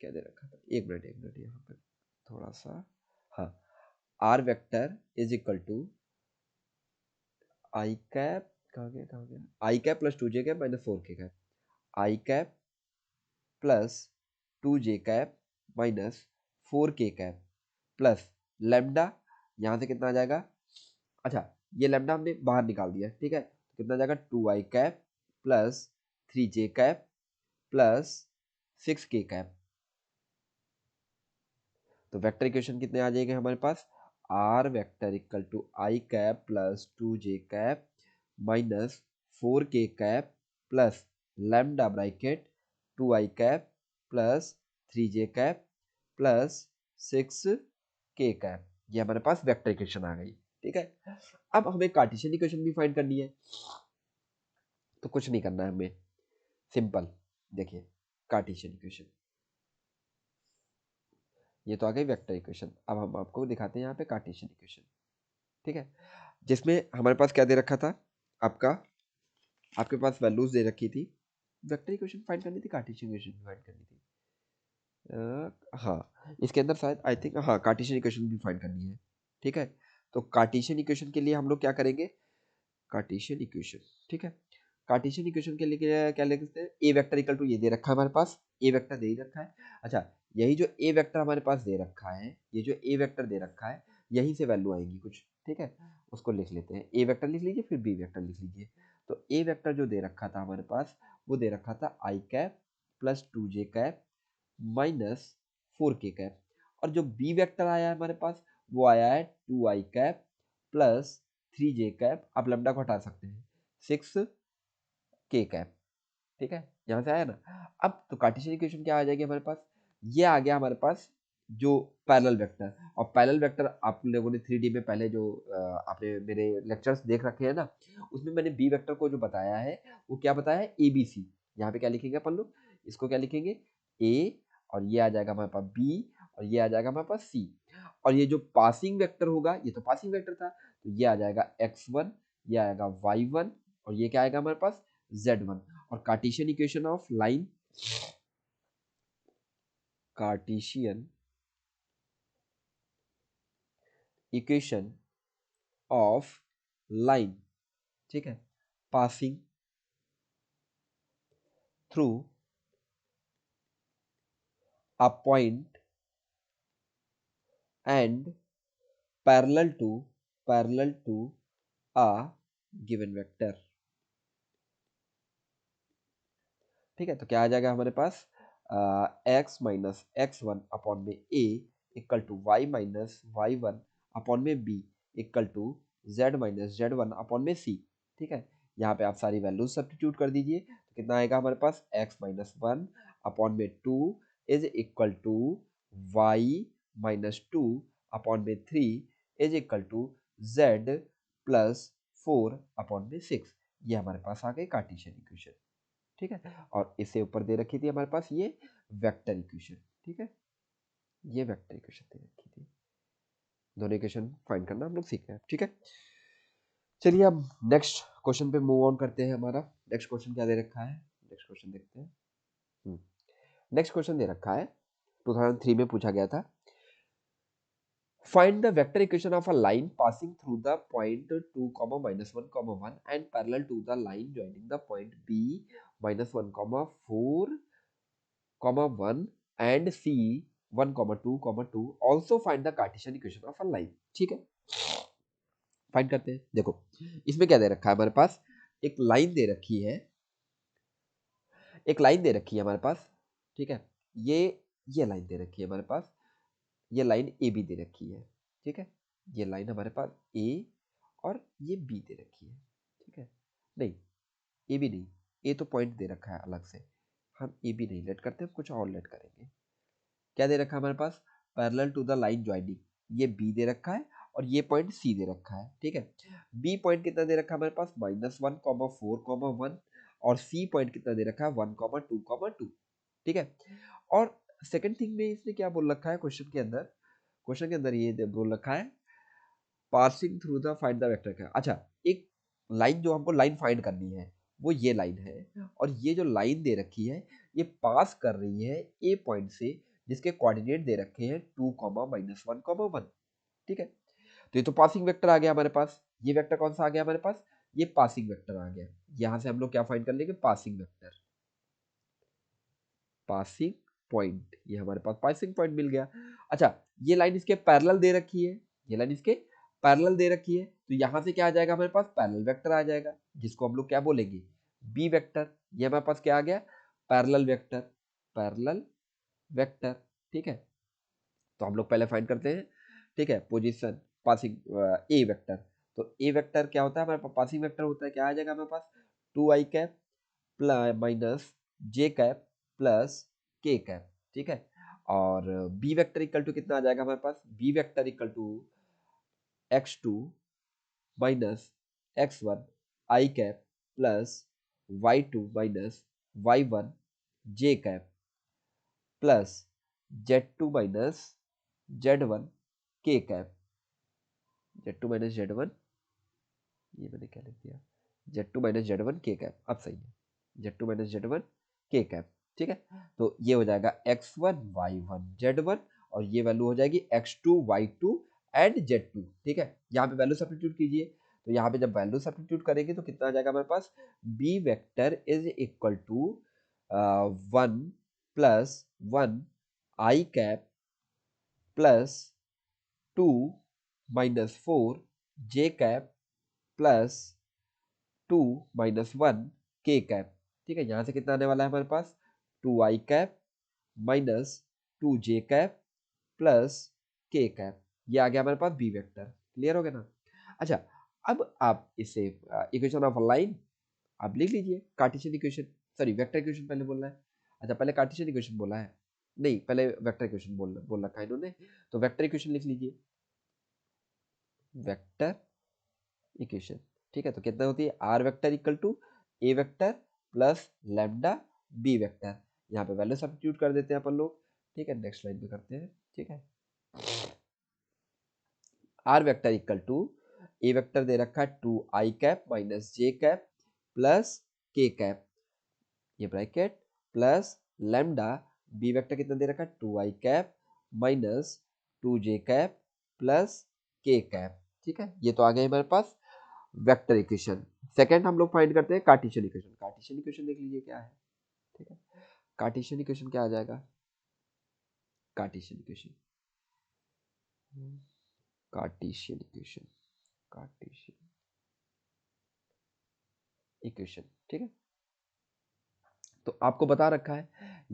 क्या दे रखा था, एक मिनट यहाँ पे थोड़ा सा, हाँ r vector is equal to i cap कहाँ गया i cap plus 2j cap minus 4k cap, i cap plus 2j cap minus 4k cap plus lambda, यहाँ से कितना आ जाएगा, अच्छा ये लेमडा हमने बाहर निकाल दिया, ठीक है, तो कितना आ जाएगा 2i cap plus 3j cap plus 6k cap. तो वेक्टर इक्वेशन कितने आ जाएंगे हमारे पास, r vector equal to i cap plus 2j cap minus 4k cap plus lambda bracket 2i cap plus 3j cap plus 6k cap. ये हमारे पास vector equation आ गई, ठीक है। अब हमें कार्टेशियन इक्वेशन भी फाइंड करनी है, तो कुछ नहीं करना है हमें, सिंपल, देखिए कार्टेशियन इक्वेशन, ये तो आ गई वेक्टर इक्वेशन। अब हम आपको दिखाते हैं यहाँ पे कार्टेशियन इक्वेशन, ठीक है, जिसमें हमारे पास क्या दे रखा था, आपका आपके पास वैल्यूज दे रखी थी, वेक्टर इक्वेशन फाइंड करनी थी, कार्टेशियन इक्वेशन फाइंड करनी थी, हाँ इसके अंदर शायद आई थिंक हाँ कार्टेशियन इक्वेशन भी फाइंड करनी है, ठीक है। तो कार्टेशियन इक्वेशन के लिए हम लोग क्या करेंगे, कार्टेशियन इक्वेशन, ठीक है, कार्टेशियन इक्वेशन के लिए क्या लिखते हैं, ए वेक्टर इक्वल टू ये दे रखा है हमारे पास, ए वेक्टर दे ही रखा है, अच्छा यही जो ए वेक्टर हमारे पास दे रखा है, ये जो ए वेक्टर दे रखा है यहीं से वैल्यू आएगी कुछ, ठीक है, उसको लिख लेते हैं, ए वेक्टर लिख लीजिए फिर बी वेक्टर लिख लीजिए। तो ए वेक्टर जो दे रखा था हमारे पास, वो दे रखा था i cap plus 2j cap minus 4k cap, और जो बी वेक्टर आया है हमारे पास वो आया है 2i cap plus 3j cap, आप लैम्डा को हटा सकते हैं, 6k कैप, ठीक है, यहाँ से आया ना। अब तो कार्टेशियन इक्वेशन क्या आ जाएगी हमारे पास, ये आ गया हमारे पास जो पैरेलल वेक्टर, और पैरेलल वेक्टर आप लोगों ने 3D में पहले जो आपने मेरे लेक्चर्स देख रखे हैं ना, उसमें मैंने बी वेक्टर को जो बताया है वो क्या बताया है, ए बी सी। यहाँ पे क्या लिखेंगे अपन लोग, इसको क्या लिखेंगे ए, और ये आ जाएगा हमारे पास बी, और ये आ जाएगा हमारे पास सी, और ये जो पासिंग वेक्टर होगा, ये तो पासिंग वेक्टर था, तो ये आ जाएगा x1, ये आएगा y1, और ये क्या आएगा हमारे पास z1। और cartesian equation of line, cartesian equation of line, ठीक है, passing through a point and parallel to a given vector, ठीक है। तो क्या आ जाएगा हमारे पास x minus x one upon में a equal to y minus y one upon में b equal to z minus z one upon में सी, ठीक है। यहाँ पे आप सारी वैल्यूज सब्स्टिट्यूट कर दीजिए, तो कितना आएगा हमारे पास x माइनस वन अपॉन में two is equal to y minus two upon में three is equal to z plus four upon में सिक्स। ये हमारे पास आ गई कार्टेशियन इक्वेशन, ठीक है। और इससे ऊपर दे रखी थी हमारे पास ये वेक्टर इक्वेशन, ठीक है, ये वेक्टर इक्वेशन दे रखी थी, दोनों इक्वेशन फाइंड करना हम लोग सीख रहे हैं, ठीक है। चलिए अब नेक्स्ट क्वेश्चन पे मूव ऑन करते हैं। हमारा नेक्स्ट क्वेश्चन क्या दे रखा है, नेक्स्ट क्वेश्चन देखते हैं। नेक्स्ट क्वेश्चन दे रखा है 2003 में पूछा गया था, find the vector equation of a line passing through the point 2 comma minus 1 comma 1 and parallel to the line joining the point b minus 1 comma 4 comma 1 and c 1 comma 2 comma 2, also find the Cartesian equation of a line, ठीक है। Find करते हैं, देखो इसमें क्या दे रखा है हमारे पास, एक लाइन दे रखी है, एक लाइन दे रखी है हमारे पास, ठीक है, ये लाइन दे रखी है हमारे पास, ये लाइन ए बी दे रखी है, ठीक है, ये लाइन हमारे पास ए और ये बी दे रखी है, ठीक है, नहीं ए बी नहीं, ए तो पॉइंट दे रखा है अलग से, हम ए बी नहीं लेट करते, हम कुछ और लेट करेंगे। क्या दे रखा है हमारे पास, parallel to the line joining, ये बी दे रखा है और ये पॉइंट सी दे रखा है, ठीक है। बी पॉइंट कितना दे रखा है हमारे पास, minus one comma four comma one, और सी पॉइंट कितना दे रखा है, वन कॉमा टू, ठीक है। और सेकंड थिंग में इसने क्या बोल रखा है क्वेश्चन के अंदर, क्वेश्चन के अंदर ये बोल रखा है passing through the find the vector का, अच्छा एक लाइन जो हमको लाइन फाइंड करनी है वो ये लाइन है, और ये जो लाइन दे रखी है ये पास कर रही है ए पॉइंट से, जिसके कोऑर्डिनेट दे रखे हैं टू कॉमा माइनस वन, ठीक है। तो ये तो पासिंग वेक्टर आ गया हमारे पास, ये वेक्टर कौन सा आ गया हमारे पास, ये पासिंग वेक्टर आ गया। यहां से हम लोग क्या फाइंड कर लेंगे, पासिंग वेक्टर, पासिंग पॉइंट, ये हमारे पास पासिंग पॉइंट मिल गया। अच्छा, ये लाइन इसके पैरेलल दे रखी है, ये लाइन इसके पैरेलल दे रखी है, तो यहां से क्या आ जाएगा हमारे पास, पैरेलल वेक्टर आ जाएगा, जिसको हम लोग क्या बोलेंगे, बी वेक्टर। ये हमारे पास क्या आ गया, पैरेलल वेक्टर, पैरेलल वेक्टर। ठीक है, तो हम लोग पहले फाइंड करते हैं। ठीक है, पोजीशन पासिंग ए वेक्टर। तो ए वेक्टर क्या होता है हमारे पास, पासिंग वेक्टर होता है, क्या आ जाएगा हमारे पास, 2i cap minus j cap plus k cap. ठीक है, और बी वेक्टर इक्वल टू कितना आ जाएगा हमारे पास, b vector equal to x2 minus x1 i cap plus y2 minus y1 j cap plus z2 minus z1 k cap. z2 minus z1, ये मैंने क्या लिख दिया, z2 minus z1 k cap, अब सही है, z2 minus z1 k cap. ठीक है, तो ये हो जाएगा x1 y1 z1, और ये वैल्यू हो जाएगी x2 y2 एंड z2। ठीक है, यहाँ पे वैल्यू सब्स्टिट्यूट कीजिए, तो यहाँ पे जब वैल्यू सब्स्टिट्यूट करेंगे तो कितना आ जाएगा हमारे पास, b vector is equal to 1 plus 1 i cap plus 2 minus 4 j cap plus 2 minus 1 k cap. ठीक है, यहाँ से कितना आने वाला है हमारे पास, 2i कैप माइनस 2 जे कैप प्लस के कैप। ये आ गया हमारे पास बी वेक्टर। क्लियर हो गया ना। अच्छा, अब आप इसे इक्वेशन ऑफ लाइन आप लिख लीजिए, Cartesian equation, sorry vector equation पहले बोलना है। अच्छा, पहले कार्टेशियन इक्वेशन बोला है, नहीं पहले वेक्टर इक्वेशन बोल रखा है इन्होंने, तो वेक्टर इक्वेशन लिख लीजिए, वेक्टर इक्वेशन। ठीक है, तो कितना होती है, r vector equal to A vector plus lambda b vector. यहाँ पे वैल्यू सब्स्टिट्यूट कर देते हैं अपन लोग। ठीक है, नेक्स्ट लाइन पे करते हैं। ठीक है, r vector equal to A vector दे रखा है 2i cap minus j cap plus k cap, ये bracket plus lambda b vector कितना दे रखा है, 2i cap minus 2j cap plus k cap. ठीक है, ये तो आ गया हमारे पास वेक्टर इक्वेशन। सेकंड हम लोग फाइंड करते हैं कार्टेशियन इक्वेशन। कार्टेशियन इक्वेशन देख लीजिए क्या है। ठीक है, कार्टेशियन इक्वेशन क्या आ जाएगा, Cartesian equation, Cartesian equation, Cartesian equation. ठीक है, तो आपको बता रखा है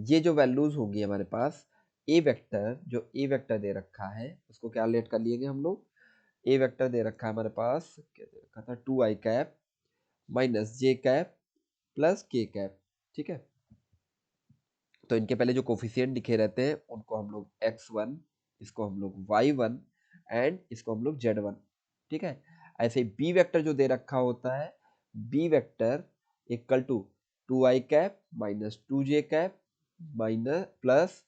ये जो वैल्यूज होंगी हमारे पास, ए वेक्टर, जो ए वेक्टर दे रखा है उसको क्या लेट कर लिएंगे हम लोग, ए वेक्टर दे रखा है हमारे पास, क्या दे रखा था, 2i cap minus j cap plus k cap. ठीक है, तो इनके पहले जो कोफिशिएंट दिखे रहते हैं उनको हम लोग x1, इसको हम लोग y1 एंड इसको हम लोग z1। ठीक है, ऐसे बी वेक्टर जो दे रखा होता है, b vector equal to 2i cap minus 2j cap minus plus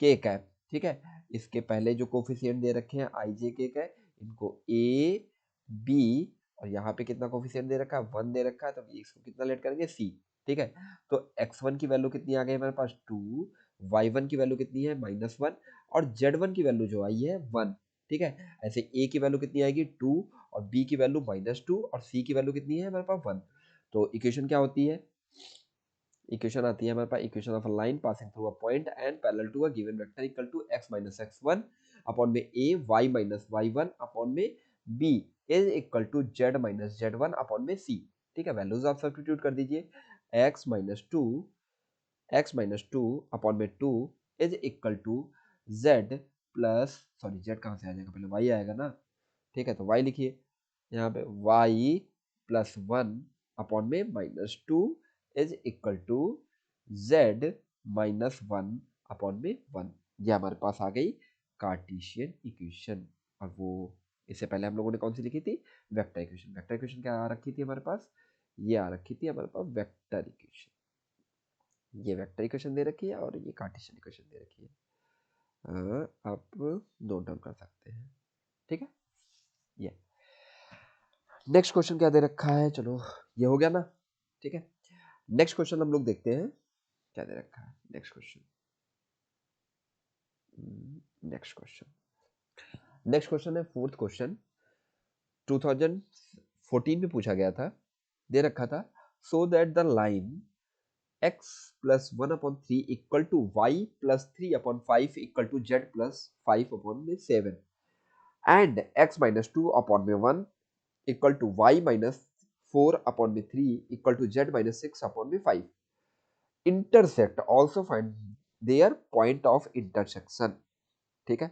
k cap. ठीक है, इसके पहले जो कोफिशिएंट दे रखे हैं आई जे के का, इनको ए बी, और यहाँ पे कितना कोफिशिएंट दे रखा है, 1 दे रखा है, तो इसको कितना लेट करेंगे, सी। ठीक है, तो x1 की वैल्यू कितनी आ गई हमारे पास, 2, y1 की वैल्यू कितनी है, -1, और z1 की वैल्यू जो आई है 1। ठीक है, ऐसे a की वैल्यू कितनी आएगी, 2, और b की वैल्यू -2, और c की वैल्यू कितनी है हमारे पास 1। तो इक्वेशन क्या होती है, इक्वेशन आती है हमारे पास, equation of a line passing through a point and parallel to a given vector equal to x minus x1 upon में a y minus y1 upon में b is equal to z minus z1 upon में c। ठीक है, values आप substitute कर दीजिए, x minus two upon में 2 is equal to z plus, sorry z कहाँ से आ जाएगा, पहले y आएगा ना। ठीक है, तो y लिखिए यहाँ पे, y प्लस 1 अपॉन में -2 is equal to z minus 1 upon में 1। ये हमारे पास आ गई कार्टेशियन इक्वेशन। और वो इससे पहले हम लोगों ने कौन सी लिखी थी, वेक्टर इक्वेशन। वेक्टर इक्वेशन क्या आ रखी थी हमारे पास, ये आ रखी थी हमारे पास वेक्टर इक्वेशन। ये वेक्टर इक्वेशन दे रखी है और ये कार्टेशियन इक्वेशन दे रखी है। आप नोट डाउन कर सकते हैं। ठीक है, ये नेक्स्ट क्वेश्चन क्या दे रखा है, चलो ये हो गया ना। ठीक है, नेक्स्ट क्वेश्चन हम लोग देखते हैं क्या दे रखा है। नेक्स्ट क्वेश्चन, नेक्स्ट क्वेश्चन है फोर्थ क्वेश्चन। 2004 14 में पूछा गया था, दे रखा था so that the line x plus 1/3 equal to y plus 3/5 equal to z plus 5/7 and x minus 2/1 equal to y minus 4/3 equal to z minus 6/5 intersect also find their point of intersection. ठीक है,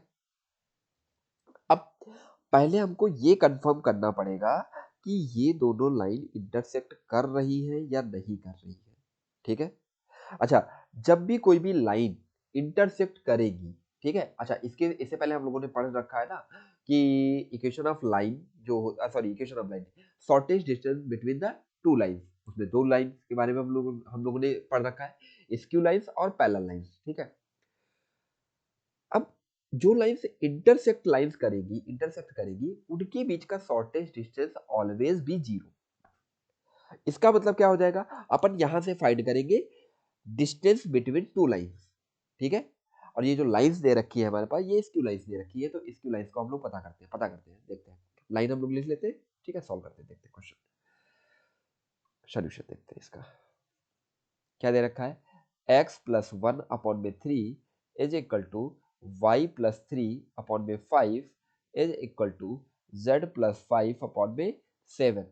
अब पहले हमको ये confirm करना पड़ेगा कि ये दोनों लाइन इंटरसेक्ट कर रही है या नहीं कर रही है। ठीक है, अच्छा, जब भी कोई भी लाइन इंटरसेक्ट करेगी, ठीक है, अच्छा इससे पहले हम लोगों ने पढ़ रखा है ना कि इक्वेशन ऑफ लाइन जो sorry equation of line shortest distance between the two lines, उसमें दो लाइन के बारे में हम लोगों ने पढ़ रखा है, स्क्यू लाइंस और पैरेलल लाइंस। ठीक है, अब जो लाइंस इंटरसेक्ट करेगी उनके बीच का शॉर्टेस्ट डिस्टेंस ऑलवेज भी जीरो। इसका मतलब क्या हो जाएगा, अपन यहां से फाइंड करेंगे डिस्टेंस बिटवीन टू लाइंस। ठीक है, और ये जो लाइंस दे रखी है हमारे पास, ये स्क्यू लाइंस दे रखी है, तो स्क्यू लाइंस को हम लोग पता करते हैं, देखते हैं, लाइन हम लोग लिख लेते हैं। ठीक है, सॉल्व करते हैं, देखते हैं क्वेश्चन, सोल्यूशन देखते हैं इसका। क्या दे रखा है, x plus 1/3 is equal to y plus 3/5 is equal to z plus 5/7।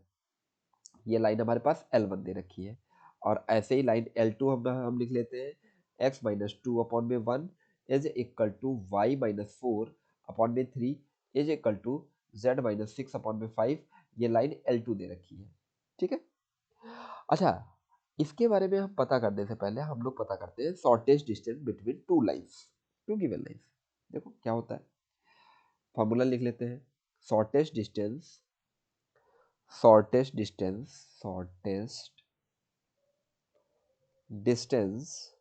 ये लाइन हमारे पास L1 दे रखी है, और ऐसे ही लाइन L2 हम लिख लेते हैं, x minus 2/1 is equal to y minus 4/3 is equal to z minus 6/5। ये लाइन L2 दे रखी है। ठीक है, अच्छा, इसके बारे में हम पता करने से पहले हम लोग पता करते हैं shortest distance between two lines, two given lines. देखो क्या होता है, फॉर्मूला लिख लेते हैं, shortest distance shortest distance shortest distance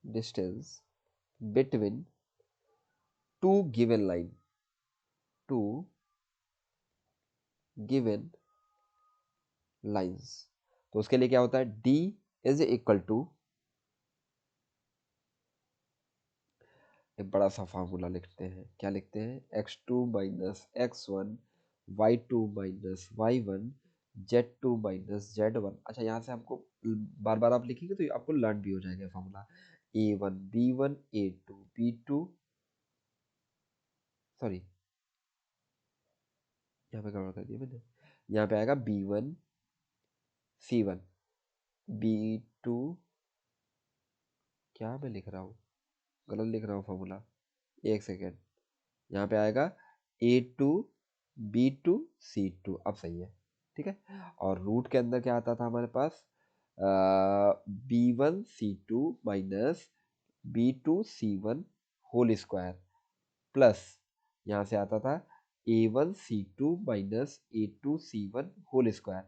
distance between two given line, two given lines. तो उसके लिए क्या होता है, d इज इक्वल टू, एक बड़ा सा फार्मूला लिखते हैं, क्या लिखते हैं, x2 minus x1 y2 minus y1 z2 minus z1। अच्छा, यहाँ से आपको बार बार आप लिखेंगे तो आपको लर्न भी हो जाएगा formula, a1 b1 a2 b2, sorry यहाँ पे गड़बड़ कर दिया मैंने, यहाँ पे आएगा b1 c1 b2, क्या मैं लिख रहा हूँ, गलत लिख रहा हूँ फार्मूला, एक सेकेंड, यहाँ पे आएगा a2 b2 c2, अब सही है। ठीक है, और रूट के अंदर क्या आता था हमारे पास, b1 c2 minus b2 c1 whole square plus यहाँ से आता था a1 c2 minus a2 c1 whole square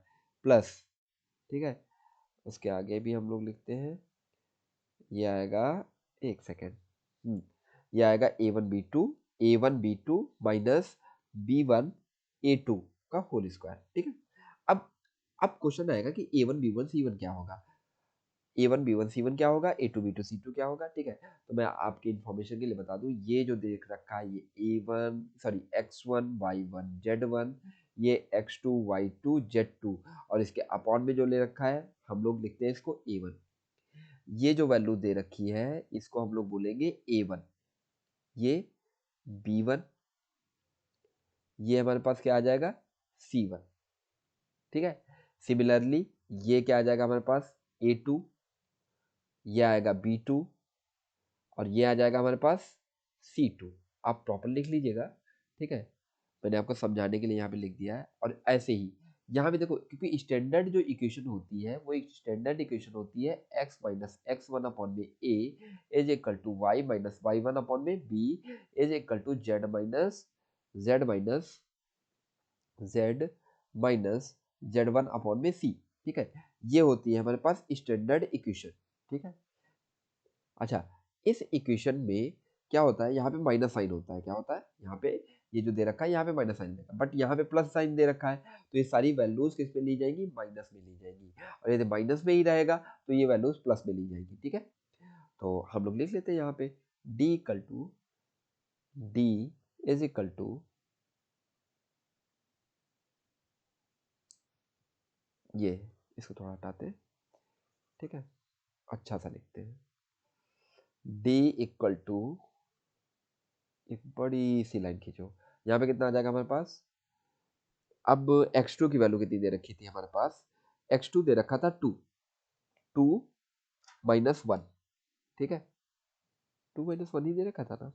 plus. ठीक है, उसके आगे भी हम लोग लिखते हैं, ये आएगा, एक सेकेंड, ये आएगा a1 b2 minus b1 a2 का होल स्क्वायर। ठीक है, अब क्वेश्चन आएगा कि a1 b1 c1 क्या होगा, a1 b1 c1 क्या होगा, a2 b2 c2 क्या होगा। ठीक है, तो मैं आपकी इन्फॉर्मेशन के लिए बता दूं, ये जो देख रखा है ये x1 y1 z1, ये x2 y2 z2, और इसके अपॉन में जो ले रखा है हम लोग लिखते हैं इसको a1। ये जो वैल्यू दे रखी है इसको हम लोग बोलेंगे a1, ये b1, ये हमारे पास क्या आ जाएगा c1। ठीक है, सिमिलरली ये क्या आ जाएगा हमारे पास a2, ये आएगा b2, और ये आ जाएगा हमारे पास c2। आप प्रॉपर लिख लीजिएगा। ठीक है, मैंने आपको समझाने के लिए यहाँ पे लिख दिया है, और ऐसे ही यहाँ पे देखो, क्योंकि स्टैंडर्ड जो इक्वेशन होती है वो एक स्टैंडर्ड इक्वेशन होती है, x minus x1/a is equal to y minus y1/b is equal to z minus z1/c। ठीक है, ये होती है हमारे पास स्टैंडर्ड इक्वेशन। ठीक है, अच्छा, इस इक्वेशन में क्या होता है, यहाँ पे माइनस साइन होता है, क्या होता है यहाँ पे, ये जो दे रखा है यहाँ पे माइनस साइन देगा, बट यहाँ पे प्लस साइन दे रखा है, तो ये सारी वैल्यूज किस में ली जाएंगी, माइनस में ली जाएंगी, और यदि माइनस में ही रहेगा तो ये वैल्यूज प्लस में ली जाएंगी। ठीक है, तो हम लोग लिख लेते हैं यहाँ पे d इज इक्वल टू ये इसको थोड़ा हटाते हैं, ठीक है, अच्छा सा लिखते हैं। d इक्वल टू, एक बड़ी सी लाइन खींचो, यहाँ पे कितना आ जाएगा हमारे पास। अब x2 की वैल्यू कितनी दे रखी थी हमारे पास, x2 दे रखा था 2, 2 माइनस 1, ठीक है, 2 माइनस 1 ही दे रखा था ना,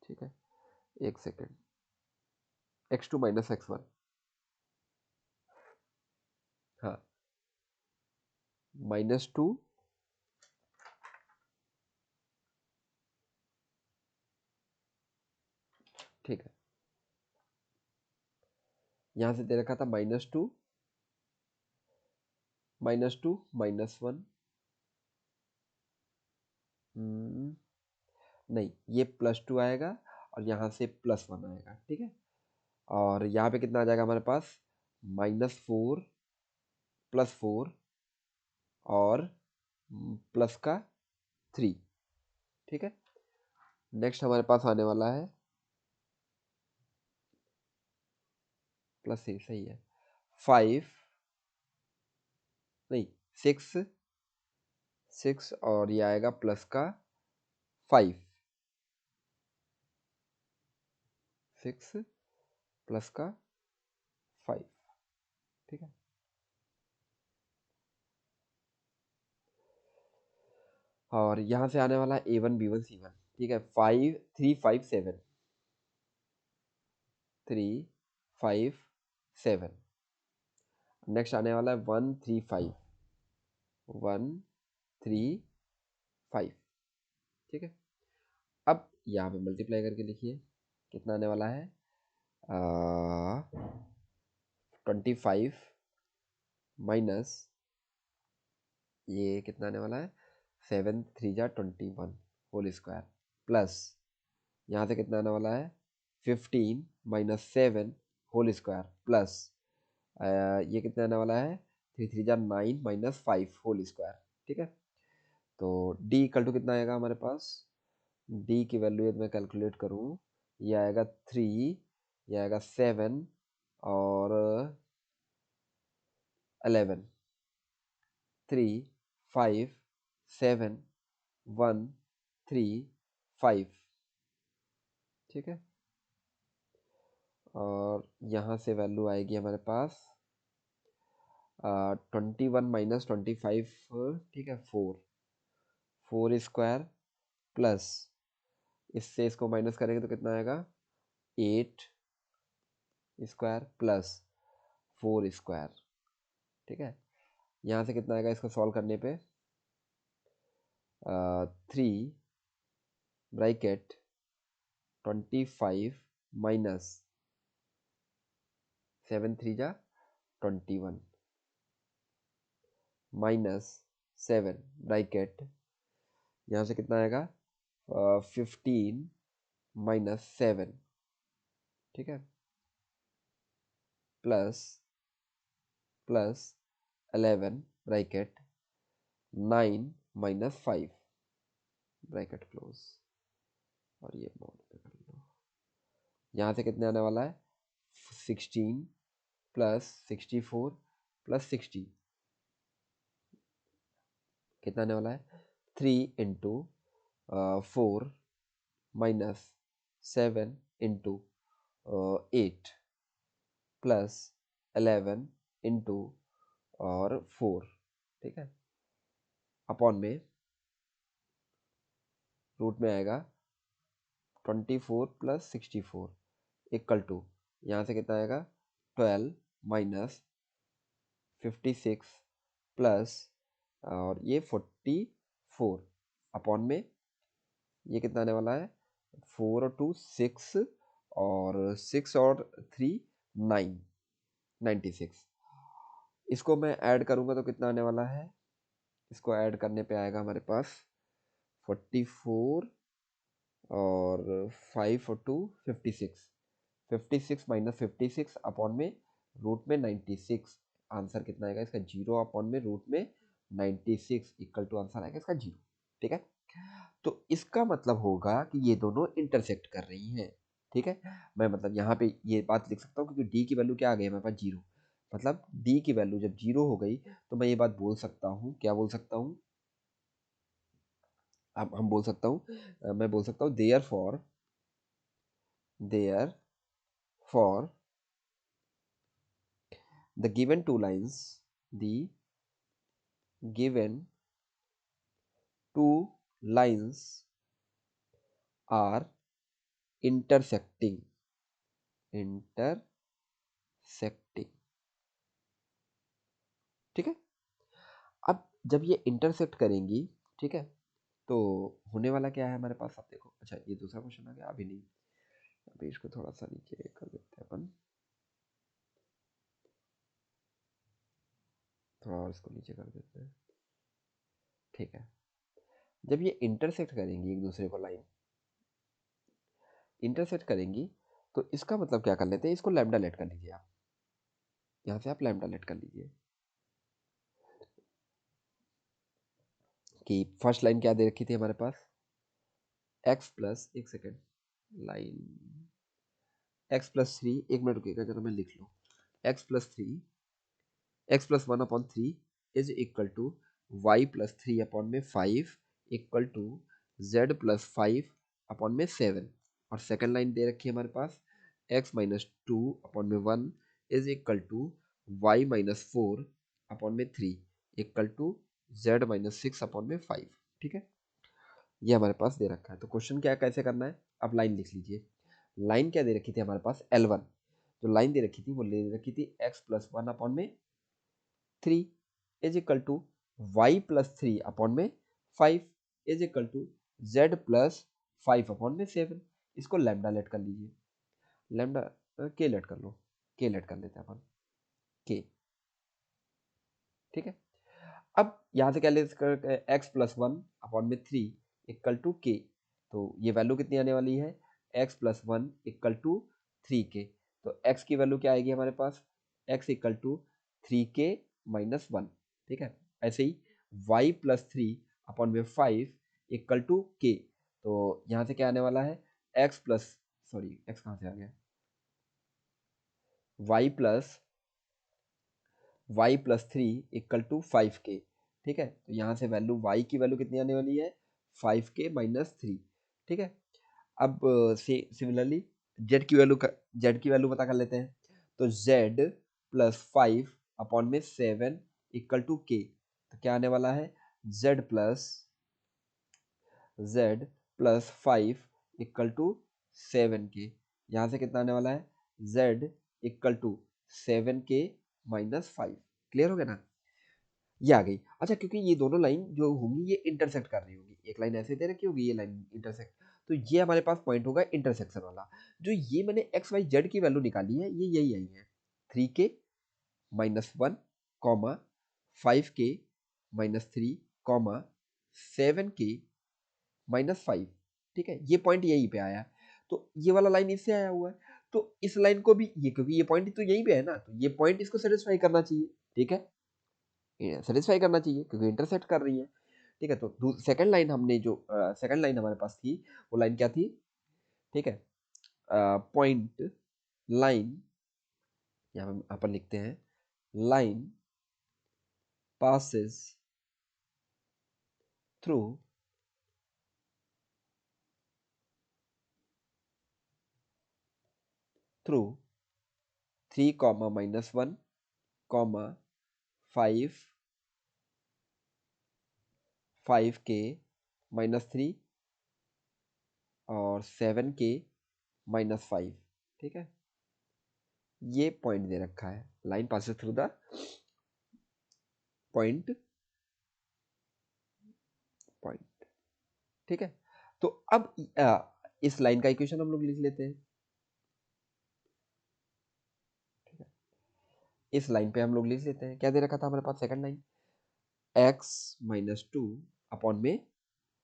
ठीक है, एक सेकेंड, x2 माइनस x1, हाँ, -2 ठीक है, यहाँ से दे रखा था -2 -1, नहीं ये +2 आएगा और यहाँ से +1 आएगा, ठीक है, और यहाँ पे कितना आ जाएगा हमारे पास, -4 +4 और प्लस का 3, ठीक है। नेक्स्ट हमारे पास आने वाला है +3, सही है, 5 नहीं 6 और ये आएगा प्लस का 5, 6 प्लस का 5, ठीक है, और यहाँ से आने वाला है A1 B1 C1, ठीक है, 5 3 5 7, 3 5 7, नेक्स्ट आने वाला है 1 3 5, 1 3 5, ठीक है। अब यहाँ पे मल्टीप्लाई करके लिखिए, कितना आने वाला है, 25 माइनस ये कितना आने वाला है, 7 3 जा 21 होल स्क्वायर, प्लस यहाँ से कितना आने वाला है, 15 माइनस 7 होल स्क्वायर, प्लस ये कितना आने वाला है, 3 3 जा 9 माइनस 5 होल स्क्वायर, ठीक है। तो d इक्वल टू कितना आएगा हमारे पास, d की वैल्यू यदि मैं कैलकुलेट करूँ, ये आएगा 3, ये आएगा 7 और 11, 3 5 7 1 3 5, ठीक है, और यहाँ से वैल्यू आएगी हमारे पास 21 माइनस 25, ठीक है, 4 स्क्वायर, प्लस इससे इसको माइनस करेंगे तो कितना आएगा, 8 स्क्वायर प्लस 4 स्क्वायर, ठीक है, यहाँ से कितना आएगा इसको सॉल्व करने पे, 3 ब्रैकेट 25 माइनस 7 3 जा 21 माइनस 7 ब्रैकेट, यहाँ से कितना आएगा 15 माइनस 7, ठीक है, plus 11 bracket 9 minus 5 bracket close, और ये मोड पे कर लो, यहाँ से कितने आने वाला है, 16 प्लस 64 प्लस 60, कितना आने वाला है, 3 into 4 minus 7 into 8 plus 11 into और 4, ठीक है, अपॉन में रूट में आएगा 24 प्लस 64 इक्वल टू, यहाँ से कितना आएगा 12 माइनस 56 प्लस और ये 44 अपॉन में ये कितना आने वाला है, 4 और 2 6 और 6 और 3 9, 96, इसको मैं ऐड करूँगा तो कितना आने वाला है, इसको ऐड करने पे आएगा हमारे पास 44 और 5 और 2 56, 56 माइनस 56 अपॉन में रूट में 96, आंसर कितना आएगा इसका 0 अपॉन में रूट में 96 इक्वल टू आंसर आएगा इसका 0, ठीक है। तो इसका मतलब होगा कि ये दोनों इंटरसेक्ट कर रही हैं, ठीक है, मैं मतलब यहाँ पे ये बात लिख सकता हूँ क्योंकि d की वैल्यू क्या आ गई हमारे पास 0, मतलब डी की वैल्यू जब 0 हो गई तो मैं ये बात बोल सकता हूँ, क्या बोल सकता हूँ, अब हम बोल सकता हूँ, मैं बोल सकता हूँ there for the given two lines, the given two lines are intersecting intersecting। ठीक है, अब जब ये इंटरसेक्ट करेंगी, ठीक है, तो होने वाला क्या है हमारे पास, आप देखो। अच्छा, ये दूसरा क्वेश्चन आ गया, अभी नहीं, अभी इसको थोड़ा सा नीचे कर देते हैं अपन, थोड़ा और इसको नीचे कर देते हैं। ठीक है, जब ये इंटरसेक्ट करेंगी एक दूसरे को, लाइन इंटरसेक्ट करेंगी, तो इसका मतलब क्या कर लेते हैं, इसको लैम्डा लेट कर लीजिए आप, यहाँ से आप लैम्डा लेट कर लीजिए कि फर्स्ट लाइन क्या दे रखी थी हमारे पास, एक्स प्लस, एक second, line x plus three, एक मिनट रुकिएगा जरा मैं लिख लूँ, x plus three, x plus one upon three is equal to y plus three upon में five equal to z plus five upon में सेवन। और सेकेंड लाइन दे रखी है हमारे पास, एक्स माइनस टू अपॉन में one is equal to y minus four upon में three equal to z minus six upon में फाइव। ठीक है, ये हमारे पास दे रखा है। तो क्वेश्चन क्या कैसे करना है, आप लाइन लिख लीजिए। लाइन क्या दे रखी थी हमारे पास, L1, जो लाइन दे रखी थी वो ले रखी थी एक्स प्लस वन अपॉन में three is equal to y plus three upon में five is equal to z plus five upon में सेवन। इसको लैम्डा लेट कर लीजिए, लैम्डा के लेट कर लो, के लेट कर लेते हैं अपन, के। ठीक है, अब यहाँ से क्या ले एक्स प्लस वन अपॉन में थ्री इक्वल टू के, तो ये वैल्यू कितनी आने वाली है, x plus one equal to three k. तो एक्स की वैल्यू क्या आएगी हमारे पास, x equal to three k minus one. ठीक है, ऐसे ही वाई प्लस थ्री अपॉन में फाइव इक्वल टू के, तो यहाँ से क्या आने वाला है, एक्स प्लस, सॉरी एक्स कहाँ से आ गया, y plus three equal to five k. ठीक है, तो यहाँ से वैल्यू वाई की वैल्यू कितनी आने वाली है, फाइव के माइनस थ्री। ठीक है, अब से सिमिलरली जेड की वैल्यू पता कर लेते हैं। तो जेड प्लस फाइव अपॉन में सेवन इक्वल टू के, तो क्या आने वाला है, z plus five equal to seven k. यहाँ से कितना आने वाला है, z equal to seven k minus five. Clear हो गया ना, ये आ गई। अच्छा, क्योंकि ये दोनों लाइन जो होंगी ये इंटरसेक्ट कर रही होगी, एक लाइन ऐसे दे रखी होगी, ये लाइन इंटरसेक्ट, तो ये हमारे पास पॉइंट होगा इंटरसेक्शन वाला। जो ये मैंने एक्स वाई जेड की वैल्यू निकाली है, ये यही आई है, three k minus one comma five के minus three comma seven k minus five. ठीक है, ये पॉइंट यहीं पे आया, तो ये वाला लाइन इससे आया हुआ है, तो इस लाइन को भी ये, क्योंकि ये पॉइंट तो यहीं पे है ना, तो ये पॉइंट इसको सेटिस्फाई करना चाहिए। ठीक है, सेटिस्फाई करना चाहिए क्योंकि इंटरसेक्ट कर रही है। ठीक है, तो सेकंड लाइन हमने जो सेकंड लाइन हमारे पास थी, वो लाइन क्या थी, ठीक है, पॉइंट लाइन, यहाँ पे अपन लिखते हैं, line passes through through three comma minus one comma five five के माइनस थ्री और सेवन के माइनस फाइव। ठीक है, ये पॉइंट दे रखा है, line passes through the point point. ठीक है, तो अब इस लाइन का इक्वेशन हम लोग लिख लेते हैं। इस लाइन पे हम लोग लिख लेते हैं, क्या दे रखा था हमारे पास, second line, x minus two upon में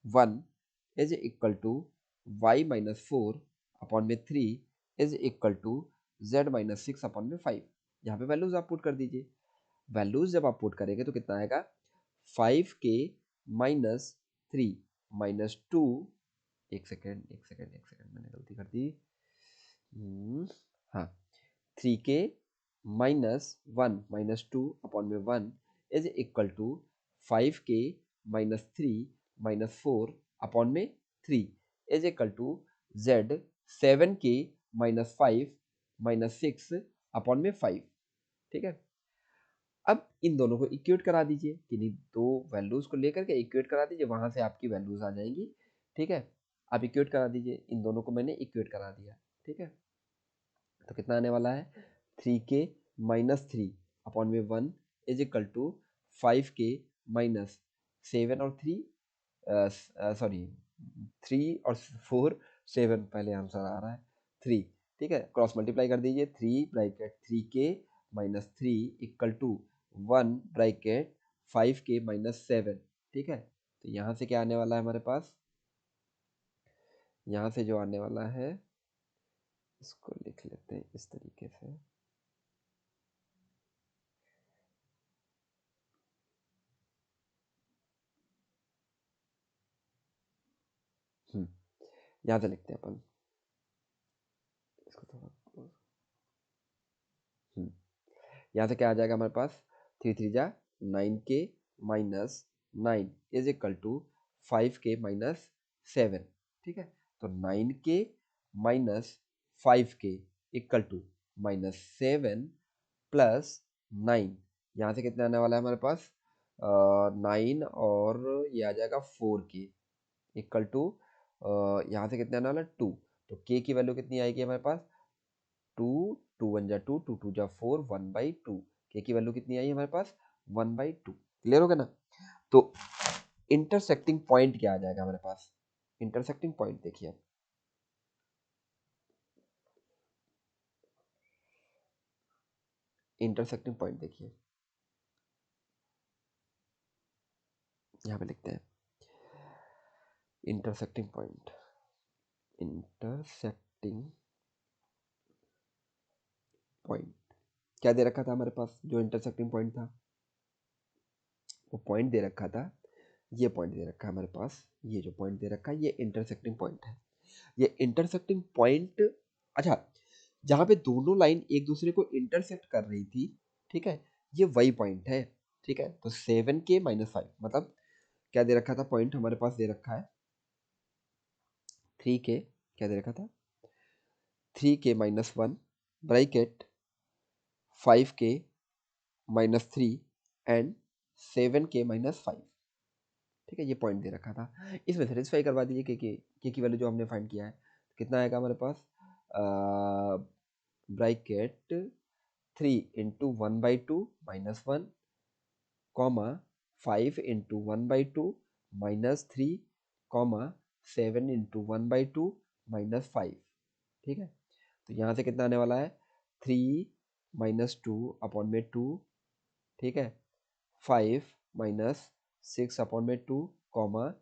one is equal to y minus four upon में three is equal to z minus six upon में फाइव। यहाँ पे वैल्यूज आप पुट कर दीजिए, वैल्यूज जब आप पुट करेंगे तो कितना आएगा, फाइव के माइनस थ्री माइनस टू, एक सेकेंड मैंने गलती कर दी, हाँ, थ्री के -1 -2 अपॉन में 1 is equal to 5k -3 -4 upon में 3 is equal to z 7k -5 -6 upon में 5। ठीक है, अब इन दोनों को इक्वेट करा दीजिए, किन्हीं दो वैल्यूज को लेकर के इक्वेट करा दीजिए, वहां से आपकी वैल्यूज आ जाएंगी। ठीक है, आप इक्वेट करा दीजिए, इन दोनों को मैंने इक्वेट करा दिया। ठीक है, तो कितना आने वाला है 3k -3 अपॉन में 1 इज इक्वल टू 5k -7 और 3 सॉरी 3 और 4 7 पहले आंसर आ रहा है 3। ठीक है, क्रॉस मल्टीप्लाई कर दीजिए 3 bracket 3k -3 equal to 1 bracket 5k -7। ठीक है, तो यहाँ से क्या आने वाला है हमारे पास, यहाँ से जो आने वाला है इसको लिख लेते हैं इस तरीके से। यहाँ से लिखते हैं अपन इसको थोड़ा यहाँ से क्या आ जाएगा हमारे पास 3 3 जा 9k -9 is equal to 5k -7। ठीक है, तो 9k -5k equal to -7 plus 9, यहाँ से कितना आने वाला है हमारे पास 9 और ये आ जाएगा 4k इक्वल टू यहाँ से कितना आने वाला है 2। तो k की वैल्यू कितनी आएगी हमारे पास 2 2 1 जा 2 2 2 जा 4 1/2। के की वैल्यू कितनी आई हमारे पास 1/2। क्लियर हो गया ना। तो इंटरसेक्टिंग पॉइंट क्या आ जाएगा हमारे पास, इंटरसेक्टिंग पॉइंट देखिए आप, इंटरसेक्टिंग पॉइंट देखिए यहाँ पे लिखते हैं इंटरसेक्टिंग पॉइंट। इंटरसेक्टिंग पॉइंट क्या दे रखा था हमारे पास, जो इंटरसेक्टिंग पॉइंट था वो पॉइंट दे रखा था, ये पॉइंट दे रखा है हमारे पास, ये जो पॉइंट दे रखा है ये इंटरसेक्टिंग पॉइंट है। ये इंटरसेक्टिंग पॉइंट, अच्छा जहाँ पे दोनों लाइन एक दूसरे को इंटरसेक्ट कर रही थी, ठीक है, ये वही पॉइंट है। ठीक है, तो 7k -5 मतलब क्या दे रखा था पॉइंट हमारे पास दे रखा है 3k, क्या दे रखा था 3k -1 bracket 5k -3 and 7k -5। ठीक है, ये पॉइंट दे रखा था, इसमें सेटिस्फाई करवा दीजिए के की वैल्यू जो हमने फाइंड किया है कितना आएगा हमारे पास bracket 3 into 1/2 -1 comma 5 into 1/2 -3 comma 7 into 1/2 -5। ठीक है, तो यहाँ से कितना आने वाला है 3 -2 अपॉन में 2। ठीक है, 5 -6 अपॉन में 2 कॉमा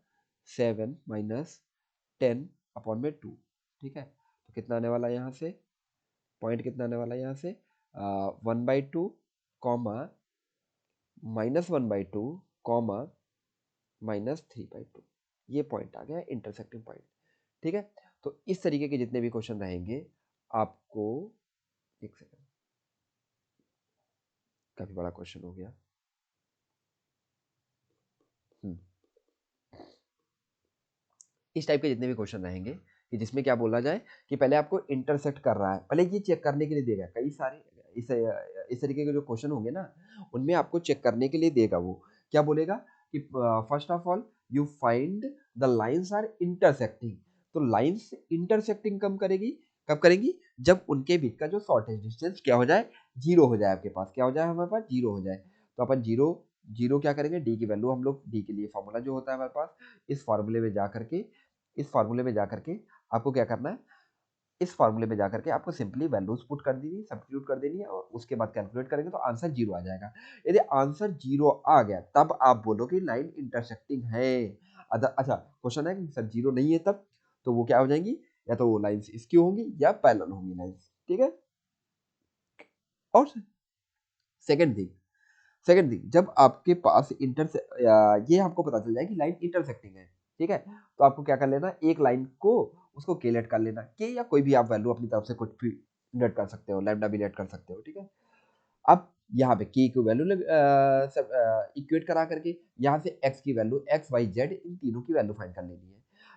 7 -10 अपॉन में 2। ठीक है, तो कितना आने वाला है यहाँ से पॉइंट, कितना आने वाला है यहाँ से 1/2 कॉमा -1/2 कॉमा -3/2, ये पॉइंट आ गया इंटरसेक्टिंग पॉइंट। ठीक है, तो इस तरीके के जितने भी क्वेश्चन रहेंगे आपको, एक सेकंड काफी बड़ा क्वेश्चन हो गया। इस टाइप के जितने भी क्वेश्चन रहेंगे कि जिसमें क्या बोला जाए कि पहले आपको इंटरसेक्ट कर रहा है, पहले ये चेक करने के लिए देगा, कई सारे इस तरीके के जो क्वेश्चन होंगे ना उनमें आपको चेक करने के लिए देगा, वो क्या बोलेगा कि first of all you find the lines are intersecting. तो लाइंस इंटरसेक्टिंग कब करेंगी जब उनके बीच का जो शॉर्टेज डिस्टेंस क्या हो जाए, जीरो हो जाए, आपके पास क्या हो जाए, हमारे पास जीरो हो जाए। तो अपन जीरो जीरो क्या करेंगे, डी की वैल्यू हम लोग, डी के लिए फॉर्मूला जो होता है हमारे पास, इस फार्मूले में जा करके, इस फार्मूले में जा करके आपको क्या करना है, इस फार्मूले में जाकर के आपको सिंपली वैल्यूज पुट कर देनी, सब्स्टिट्यूट कर देनी है और उसके बाद कैलकुलेट करेंगे तो आंसर जीरो आ जाएगा। यदि आंसर जीरो आ गया तब आप बोलो कि लाइन इंटरसेक्टिंग है। अच्छा क्वेश्चन है कि सर जीरो नहीं है तब, तो वो क्या हो जाएंगी, या तो वो लाइंस स्क्यू होंगी या पैरेलल होंगी लाइंस। ठीक है, और सेकंड थिंग जब आपके पास ये आपको पता चल जाए कि लाइन इंटरसेक्टिंग है, ठीक है, तो आपको क्या कर लेना, एक लाइन को उसको के लेट कर लेना, के या कोई भी आप वैल्यू अपनी तरफ से कुछ भी लेट कर सकते हो, लैम्डा भी लेट कर सकते हो। ठीक है, अब यहाँ पे k की वैल्यू इक्वेट करा करके यहाँ से x की वैल्यू x y z इन तीनों की वैल्यू फाइंड कर लेनी है।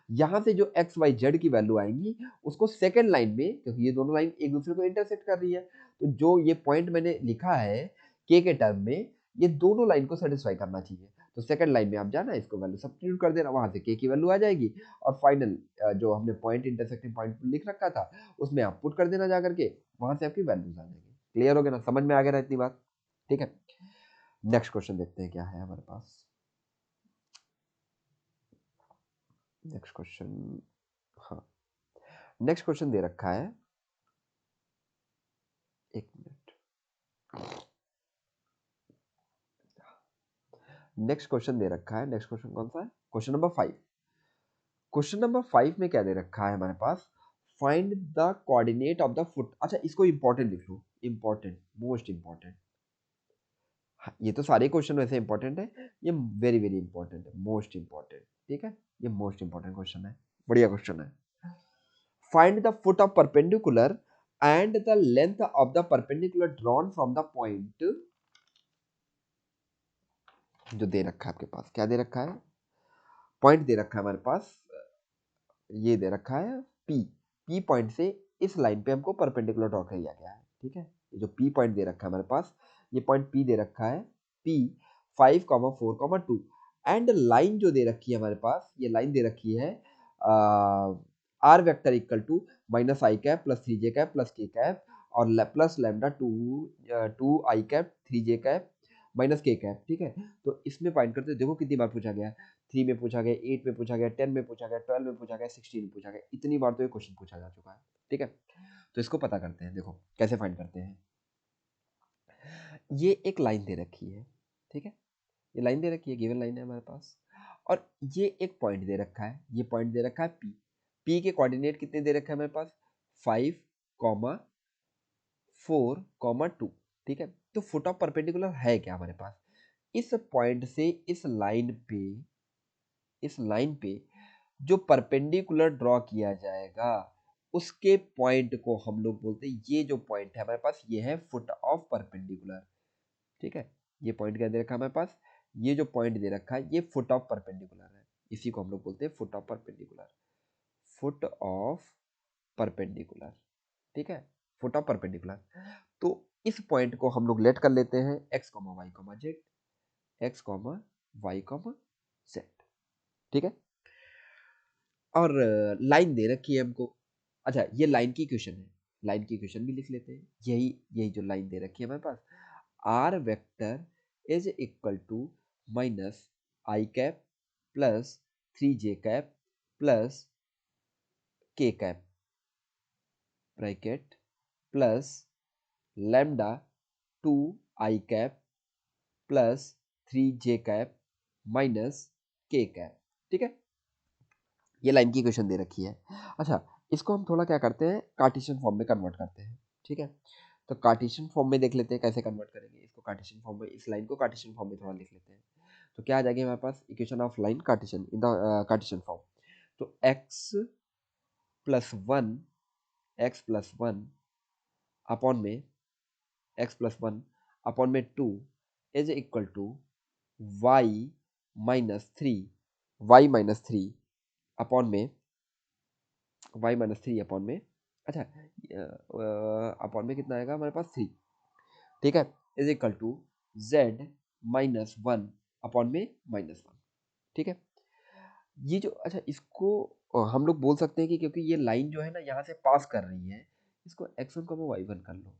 यहाँ से जो x y z की वैल्यू आएंगी उसको सेकंड लाइन में, क्योंकि ये दोनों लाइन एक दूसरे को इंटरसेक्ट कर रही है, तो जो ये पॉइंट मैंने लिखा है k के टर्म में, ये दोनों लाइन को सेटिस्फाई करना चाहिए। तो सेकंड लाइन में आप जाना, इसको वैल्यू सब्स्टिट्यूट कर देना, वहां से k की वैल्यू आ जाएगी और फाइनल जो हमने पॉइंट इंटरसेक्टिंग पॉइंट लिख रखा था उसमें आप पुट कर देना जा करके, वहां से आपकी वैल्यूज आ जाएगी। क्लियर हो गया ना, समझ में आ गया ना इतनी बात? ठीक है, नेक्स्ट क्वेश्चन देखते हैं क्या है हमारे पास। नेक्स्ट क्वेश्चन, हाँ नेक्स्ट क्वेश्चन दे रखा है, एक मिनट, नेक्स्ट क्वेश्चन दे रखा है। नेक्स्ट क्वेश्चन कौन सा है? Question number 5। क्वेश्चन नंबर 5 में क्या दे रखा है हमारे पास? Find the coordinate of the foot. अच्छा, इसको इंपॉर्टेंट लिख लो, इंपॉर्टेंट, मोस्ट इंपॉर्टेंट। ये तो सारे क्वेश्चन वैसे इंपॉर्टेंट है, ये वेरी वेरी इंपॉर्टेंट है, मोस्ट इंपॉर्टेंट। ठीक है, ये मोस्ट इंपॉर्टेंट क्वेश्चन है, बढ़िया क्वेश्चन है। Find the foot of perpendicular and the length of the perpendicular drawn from the point. जो दे रखा है आपके पास, क्या दे रखा है? पॉइंट दे रखा है हमारे पास, ये दे रखा है पी पॉइंट से इस लाइन पे हमको परपेंडिकुलर ड्रॉ किया गया है। ठीक है, ये जो पी पॉइंट दे रखा है हमारे पास, ये पॉइंट पी दे रखा है, पी 5,4,2 एंड लाइन जो दे रखी है हमारे पास, ये लाइन दे रखी है r vector equal to minus i cap plus 3j cap plus k cap और plus lambda 2 i cap 3j cap minus k cap. ठीक है, तो इसमें फाइंड करते देखो कितनी बार पूछा गया, 3 में पूछा गया, 8 में पूछा गया, 10 में पूछा गया, 12 में पूछा गया, 16 में पूछा गया, इतनी बार तो ये क्वेश्चन पूछा जा चुका है। ठीक है, तो इसको पता करते हैं, देखो कैसे फाइंड करते हैं। ये एक लाइन दे रखी है, ठीक है, ये लाइन दे रखी है, गिवन लाइन है हमारे पास, और ये एक पॉइंट दे रखा है, ये पॉइंट दे रखा है पी। पी के कोऑर्डिनेट कितने दे रखे हैं हमारे पास? 5,4,2। ठीक है, तो फुट ऑफ परपेंडिकुलर है क्या हमारे पास? इस पॉइंट से इस लाइन पे जो परपेंडिकुलर ड्रॉ किया जाएगा उसके पॉइंट को हम लोग बोलते हैं, ये जो पॉइंट है हमारे पास ये है फुट ऑफ परपेंडिकुलर। ठीक है, ये पॉइंट क्या दे रखा है हमारे पास? ये जो पॉइंट दे रखा है ये फुट ऑफ परपेंडिकुलर है, इसी को हम लोग बोलते हैं foot of perpendicular, foot of perpendicular. ठीक है, फुट ऑफ परपेंडिकुलर। तो इस पॉइंट को हम लोग लेट कर लेते हैं x, y, z, x, y, z। ठीक है, और लाइन दे रखी है हमको। अच्छा, ये लाइन की इक्वेशन है, लाइन की इक्वेशन भी लिख लेते हैं। यही यही जो लाइन दे रखी है हमारे पास, r vector is equal to minus i cap plus 3j cap plus k cap bracket plus lambda 2 i cap plus 3j cap minus k cap. ठीक है, ये लाइन की इक्वेशन दे रखी है। अच्छा, इसको हम थोड़ा क्या करते हैं, कार्टेशियन फॉर्म में कन्वर्ट करते हैं। ठीक है, तो कार्टेशियन फॉर्म में देख लेते हैं कैसे कन्वर्ट करेंगे इसको कार्टेशियन फॉर्म में, इस लाइन को कार्टेशियन फॉर्म में थोड़ा लिख लेते हैं। तो क्या आ जाएगी हमारे पास equation of line cartesian in the cartesian form? तो x+1 अपॉन में x+1 अपॉन में 2 is equal to y-3 upon में y-3 अपॉन में, अच्छा अपॉन में कितना आएगा हमारे पास 3। ठीक है, is equal to z-1 upon में -1। ठीक है, ये जो, अच्छा इसको हम लोग बोल सकते हैं कि क्योंकि ये लाइन जो है ना यहाँ से पास कर रही है, इसको x1 y1 कर लो,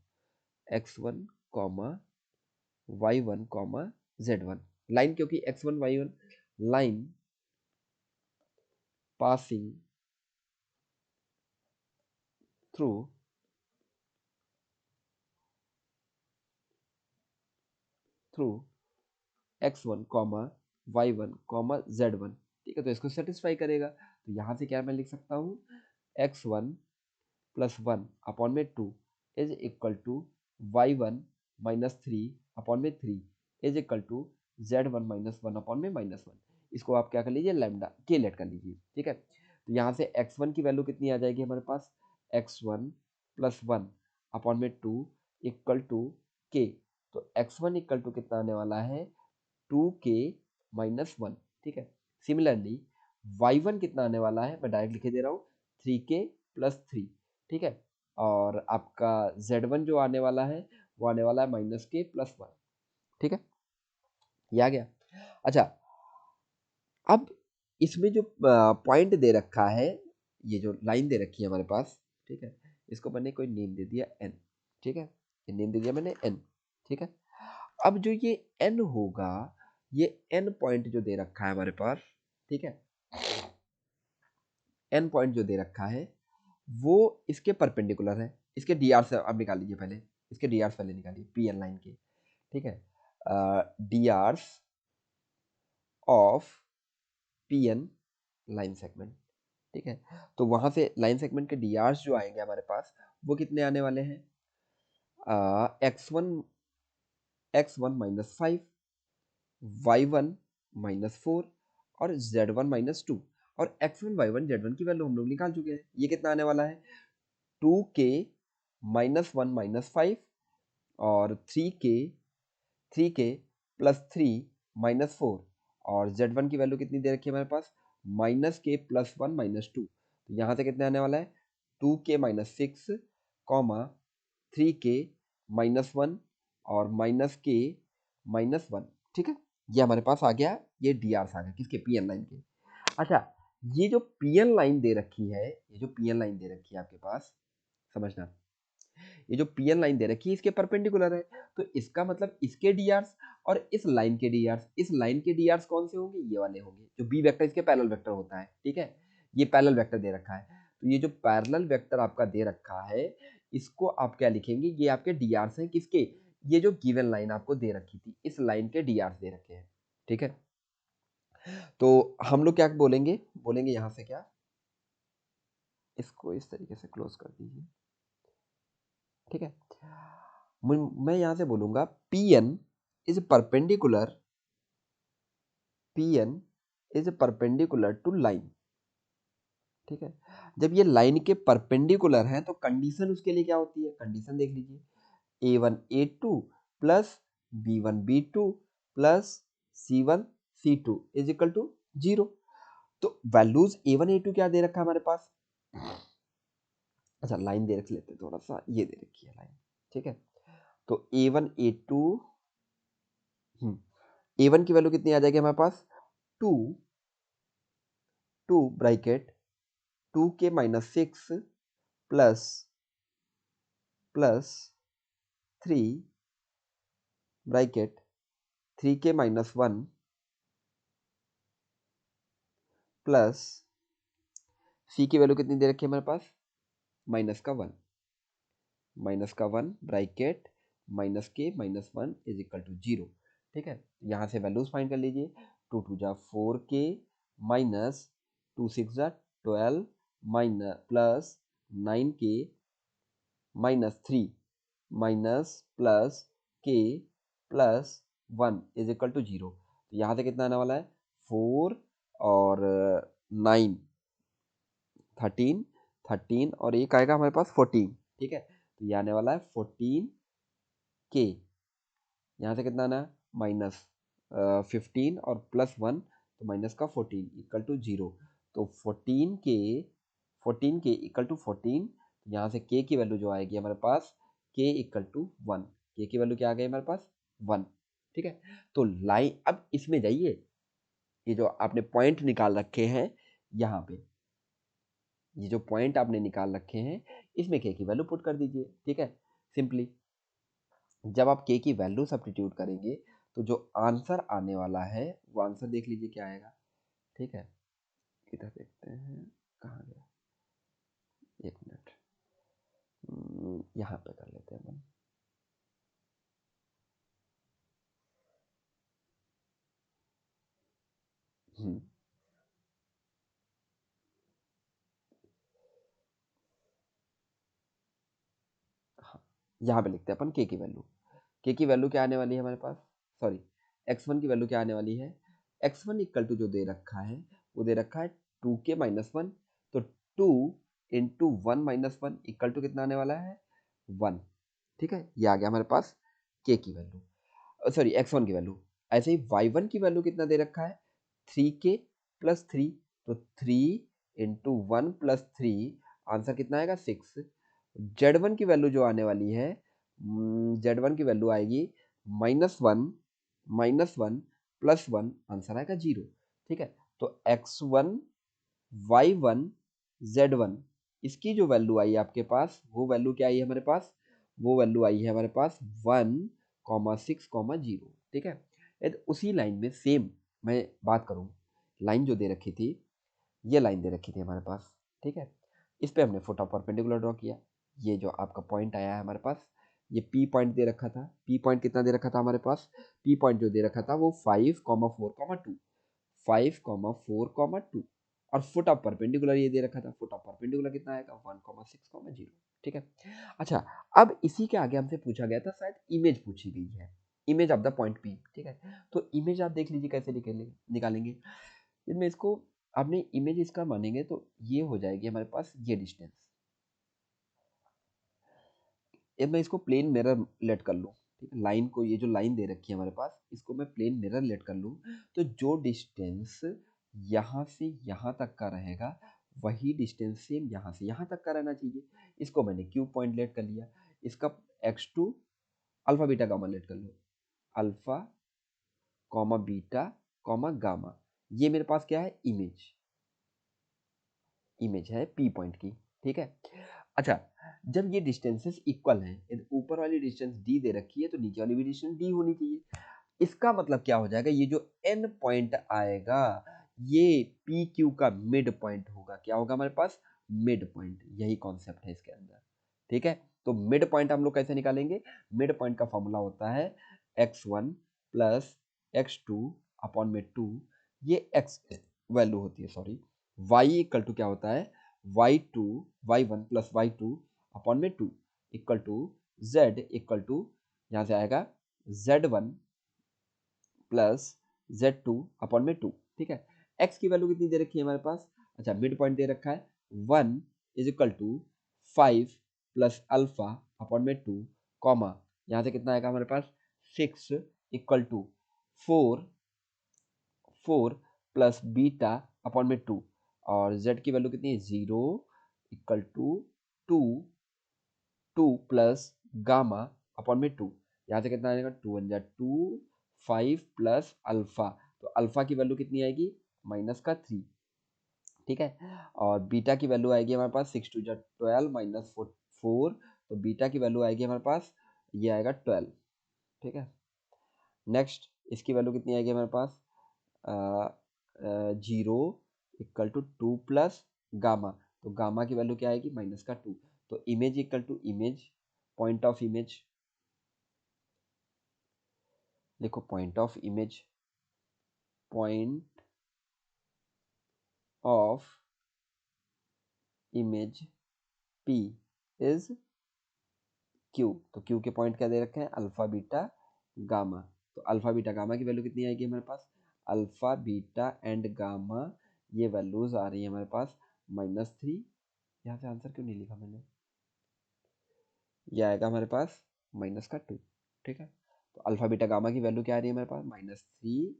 x1 y1 z1। लाइन क्योंकि x1 y1 line passing through x1 y1 z1। ठीक है, तो इसको सेटिस्फाई करेगा, तो यहाँ से क्या मैं लिख सकता हूँ, x1+1 अपॉन में 2 is equal to y1-3 upon में 3 is equal to z1-1 upon में -1। इसको आप क्या कर लीजिए, लैम्डा के लेट कर लीजिए। ठीक है, तो यहाँ से x1 की वैल्यू कितनी आ जाएगी हमारे पास, x1+1 अपॉन में 2 इक्वल टू के तो x1 इक्वल टू कितना आने वाला है 2k माइनस 1। ठीक है, सिमिलरली y1 कितना आने वाला है, मैं डायरेक्ट लिखे दे रहा हूँ 3k प्लस 3। ठीक है, और आपका z1 जो आने वाला है वो आने वाला है माइनस के प्लस 1। ठीक है, ये आ गया। अच्छा, अब इसमें जो पॉइंट दे रखा है, ये जो लाइन दे रखी है हमारे पास, ठीक है, इसको मैंने कोई नेम दे दिया n। ठीक है, ये नेम दे दिया मैंने n। ठीक है, अब जो ये n होगा, ये n पॉइंट जो दे रखा है हमारे पास, ठीक है, n पॉइंट जो दे रखा है वो इसके परपेंडिकुलर है। इसके डी से आप निकाल लीजिए, पहले इसके डी पहले निकालिए पी एन लाइन के। ठीक है, D of P N line segment. ठीक है, तो वहां से लाइन सेगमेंट के डी जो आएंगे हमारे पास वो कितने आने वाले हैं, x one minus 5, y1 minus 4 और z1 माइनस 2। और x1 y1 z1 की वैल्यू हम लोग निकाल चुके हैं। ये कितना आने वाला है 2k माइनस 1 माइनस 5 और 3k प्लस 3 माइनस 4। और z1 की वैल्यू कितनी दे रखी है हमारे पास, माइनस के प्लस 1 माइनस 2। तो यहाँ से कितने आने वाला है 2k minus 6 comma 3k minus 1 और माइनस के माइनस 1। ठीक है, ये हमारे पास आ गया, ये डी आ गया किसके, पी एन लाइन के। अच्छा, ये जो पी एन लाइन दे रखी है, ये जो पी एन लाइन दे रखी है आपके पास, समझना, ये जो पी एन लाइन दे रखी है इसके परपेंडिकुलर है। तो इसका मतलब इसके डी और इस लाइन के डी, इस लाइन के डी कौन से होंगे, ये वाले होंगे, जो बी वेक्टर इसके पैरेलल वेक्टर होता है। ठीक है, ये पैरेलल वेक्टर दे रखा है। तो ये जो पैरेलल वेक्टर आपका दे रखा है, इसको आप क्या लिखेंगे, ये आपके डी हैं किसके, ये जो गिवन लाइन आपको दे रखी थी, इस लाइन के डी दे रखे हैं। ठीक है, तो हम लोग क्या बोलेंगे, बोलेंगे यहां से क्या, इसको इस तरीके से क्लोज कर दीजिए। ठीक है, मैं यहां से बोलूंगा P N is perpendicular, P N is perpendicular to line. ठीक है, जब ये लाइन के परपेंडिकुलर है तो कंडीशन उसके लिए क्या होती है, कंडीशन देख लीजिए, a1 a2 plus b1 b2 plus c1 c2 is equal to 0। तो वैल्यूज a1 a2 क्या दे रखा है हमारे पास, अच्छा लाइन दे रख लेते हैं थोड़ा सा, ये दे रखी है लाइन। ठीक है, तो a1 a2, a1 की वैल्यू कितनी आ जाएगी हमारे पास 2 bracket 2k minus 6 plus plus 3 bracket 3k minus 1 plus c की वैल्यू कितनी दे रखी है हमारे पास, माइनस का 1, माइनस का 1 ब्रैकेट माइनस के माइनस 1 इज इक्वल टू 0। ठीक है, यहाँ से वैल्यूज फाइंड कर लीजिए, 2 2 जा 4k माइनस 2 6 जा 12 minus plus 9k minus 3 minus plus के प्लस 1 इज इक्वल टू 0। तो यहाँ से कितना आने वाला है 4 और 9 13 13 और एक आएगा हमारे पास 14। ठीक है, तो ये आने वाला है 14k, यहाँ से कितना आना है माइनस 15 और प्लस 1, तो माइनस का 14 इक्वल टू 0। तो 14k इक्वल टू 14, यहाँ से k की वैल्यू जो आएगी हमारे पास k इक्वल टू 1, k की वैल्यू क्या आ गई हमारे पास 1। ठीक है, तो लाइन, अब इसमें जाइए, ये जो आपने पॉइंट निकाल रखे हैं यहाँ पे, ये जो पॉइंट आपने निकाल रखे हैं इसमें k की वैल्यू पुट कर दीजिए। ठीक है, सिंपली जब आप k की वैल्यू सब्स्टिट्यूट करेंगे तो जो आंसर आने वाला है वो आंसर देख लीजिए क्या आएगा। ठीक है, इधर देखते हैं कहाँ गया, एक मिनट, यहाँ पे कर लेते हैं हम। हम्म, हाँ, यहाँ पे लिखते हैं अपन k की वैल्यू, k की वैल्यू क्या आने वाली है हमारे पास, सॉरी x1 की वैल्यू क्या आने वाली है, x1 इक्वल टू जो दे रखा है वो दे रखा है 2k माइनस 1। तो 2 इंटू 1 माइनस 1 इक्वल टू कितना आने वाला है 1। ठीक है, ये आ गया हमारे पास के की वैल्यू, सॉरी x1 की वैल्यू। ऐसे ही y1 की वैल्यू कितना दे रखा है, 3k प्लस 3, तो 3 इंटू 1 प्लस 3, आंसर कितना आएगा 6। z1 की वैल्यू जो आने वाली है, z1 की वैल्यू आएगी -1 प्लस 1, आंसर आएगा 0। ठीक है, तो x1 y1 z1 इसकी जो वैल्यू आई आपके पास, वो वैल्यू क्या आई है हमारे पास, वो वैल्यू आई है हमारे पास 1,6,0। ठीक है, यदि उसी लाइन में सेम मैं बात करूं, लाइन जो दे रखी थी, ये लाइन दे रखी थी हमारे पास। ठीक है, इस पे हमने फुट ऑफ परपेंडिकुलर ड्रॉ किया। ये जो आपका पॉइंट आया है हमारे पास, ये पी पॉइंट दे रखा था। पी पॉइंट कितना दे रखा था हमारे पास, पी पॉइंट जो दे रखा था वो 5,4,2, 5,4,2, और फुट ऑफ परपेंडिकुलर ये दे रखा था। फुट ऑफ परपेंडिकुलर कितना आएगा, 1,6,0। ठीक है, अच्छा, अब इसी के आगे हमसे पूछा गया था, शायद इमेज पूछी गई है, image of the point P. ठीक है, तो इमेज आप देख लीजिए कैसे निकालेंगे। इसमें इसको आपने इमेज इसका मानेंगे तो ये हो जाएगी हमारे पास ये डिस्टेंस। ये मैं इसको प्लेन मिरर लेट कर लूँ, ठीक है, लाइन को, ये जो लाइन दे रखी है हमारे पास, इसको मैं प्लेन मिरर लेट कर लूँ, तो जो डिस्टेंस यहाँ से यहाँ तक का रहेगा, वही डिस्टेंस सेम यहाँ से यहाँ तक का रहना चाहिए। इसको मैंने क्यू पॉइंट लेट कर लिया। इसका x2 alpha beta gamma let कर लो, alpha comma beta comma gamma, ये मेरे पास क्या है, इमेज, इमेज है पी पॉइंट की। ठीक है, अच्छा, जब ये डिस्टेंसेस इक्वल हैं, यदि ऊपर वाली डिस्टेंस डी दे रखी है तो नीचे वाली भी डिस्टेंस डी होनी चाहिए। इसका मतलब क्या हो जाएगा, ये जो एन पॉइंट आएगा, ये पी क्यू का मिड पॉइंट होगा। क्या होगा हमारे पास, मिड पॉइंट, यही कॉन्सेप्ट है इसके अंदर। ठीक है, तो मिड पॉइंट हम लोग कैसे निकालेंगे, मिड पॉइंट का फॉर्मूला होता है x1 प्लस x2 अपॉन में 2, ये x वैल्यू होती है, सॉरी, y इक्वल टू क्या होता है, y2 y1 plus y2 upon में 2 equal to z equal to, यहाँ से आएगा z1 प्लस z2 अपॉन में 2। ठीक है, x की वैल्यू कितनी दे रखी है हमारे पास, अच्छा, मिड पॉइंट दे रखा है 1 is equal to 5 plus alpha upon में 2, कॉमा, यहाँ से कितना आएगा हमारे पास 6 equal to 4 plus beta upon में 2, और z की वैल्यू कितनी है 0 equal to 2 plus gamma upon में 2, यहाँ से कितना आएगा 2 1 2, 5 प्लस अल्फा, तो अल्फा की वैल्यू कितनी आएगी, -3। ठीक है, और बीटा की वैल्यू आएगी हमारे पास 6 2 12 -4, तो बीटा की वैल्यू आएगी हमारे पास, ये आएगा 12। ठीक है, नेक्स्ट इसकी वैल्यू कितनी आएगी हमारे पास, 0 इक्वल टू 2 प्लस गामा, तो गामा की वैल्यू क्या आएगी, -2, तो image equal to image, point of image, देखो point of image, point of image P is Q, तो Q के पॉइंट क्या दे रखे हैं, अल्फा बीटा गामा, तो अल्फा बीटा गामा की वैल्यू कितनी आएगी हमारे पास, अल्फा बीटा एंड गामा, ये वैल्यूज आ रही है हमारे पास -3। यहाँ से आंसर क्यों नहीं लिखा मैंने, ये आएगा हमारे पास -2। ठीक है, तो अल्फा बीटा गामा की वैल्यू क्या आ रही है हमारे पास, -3,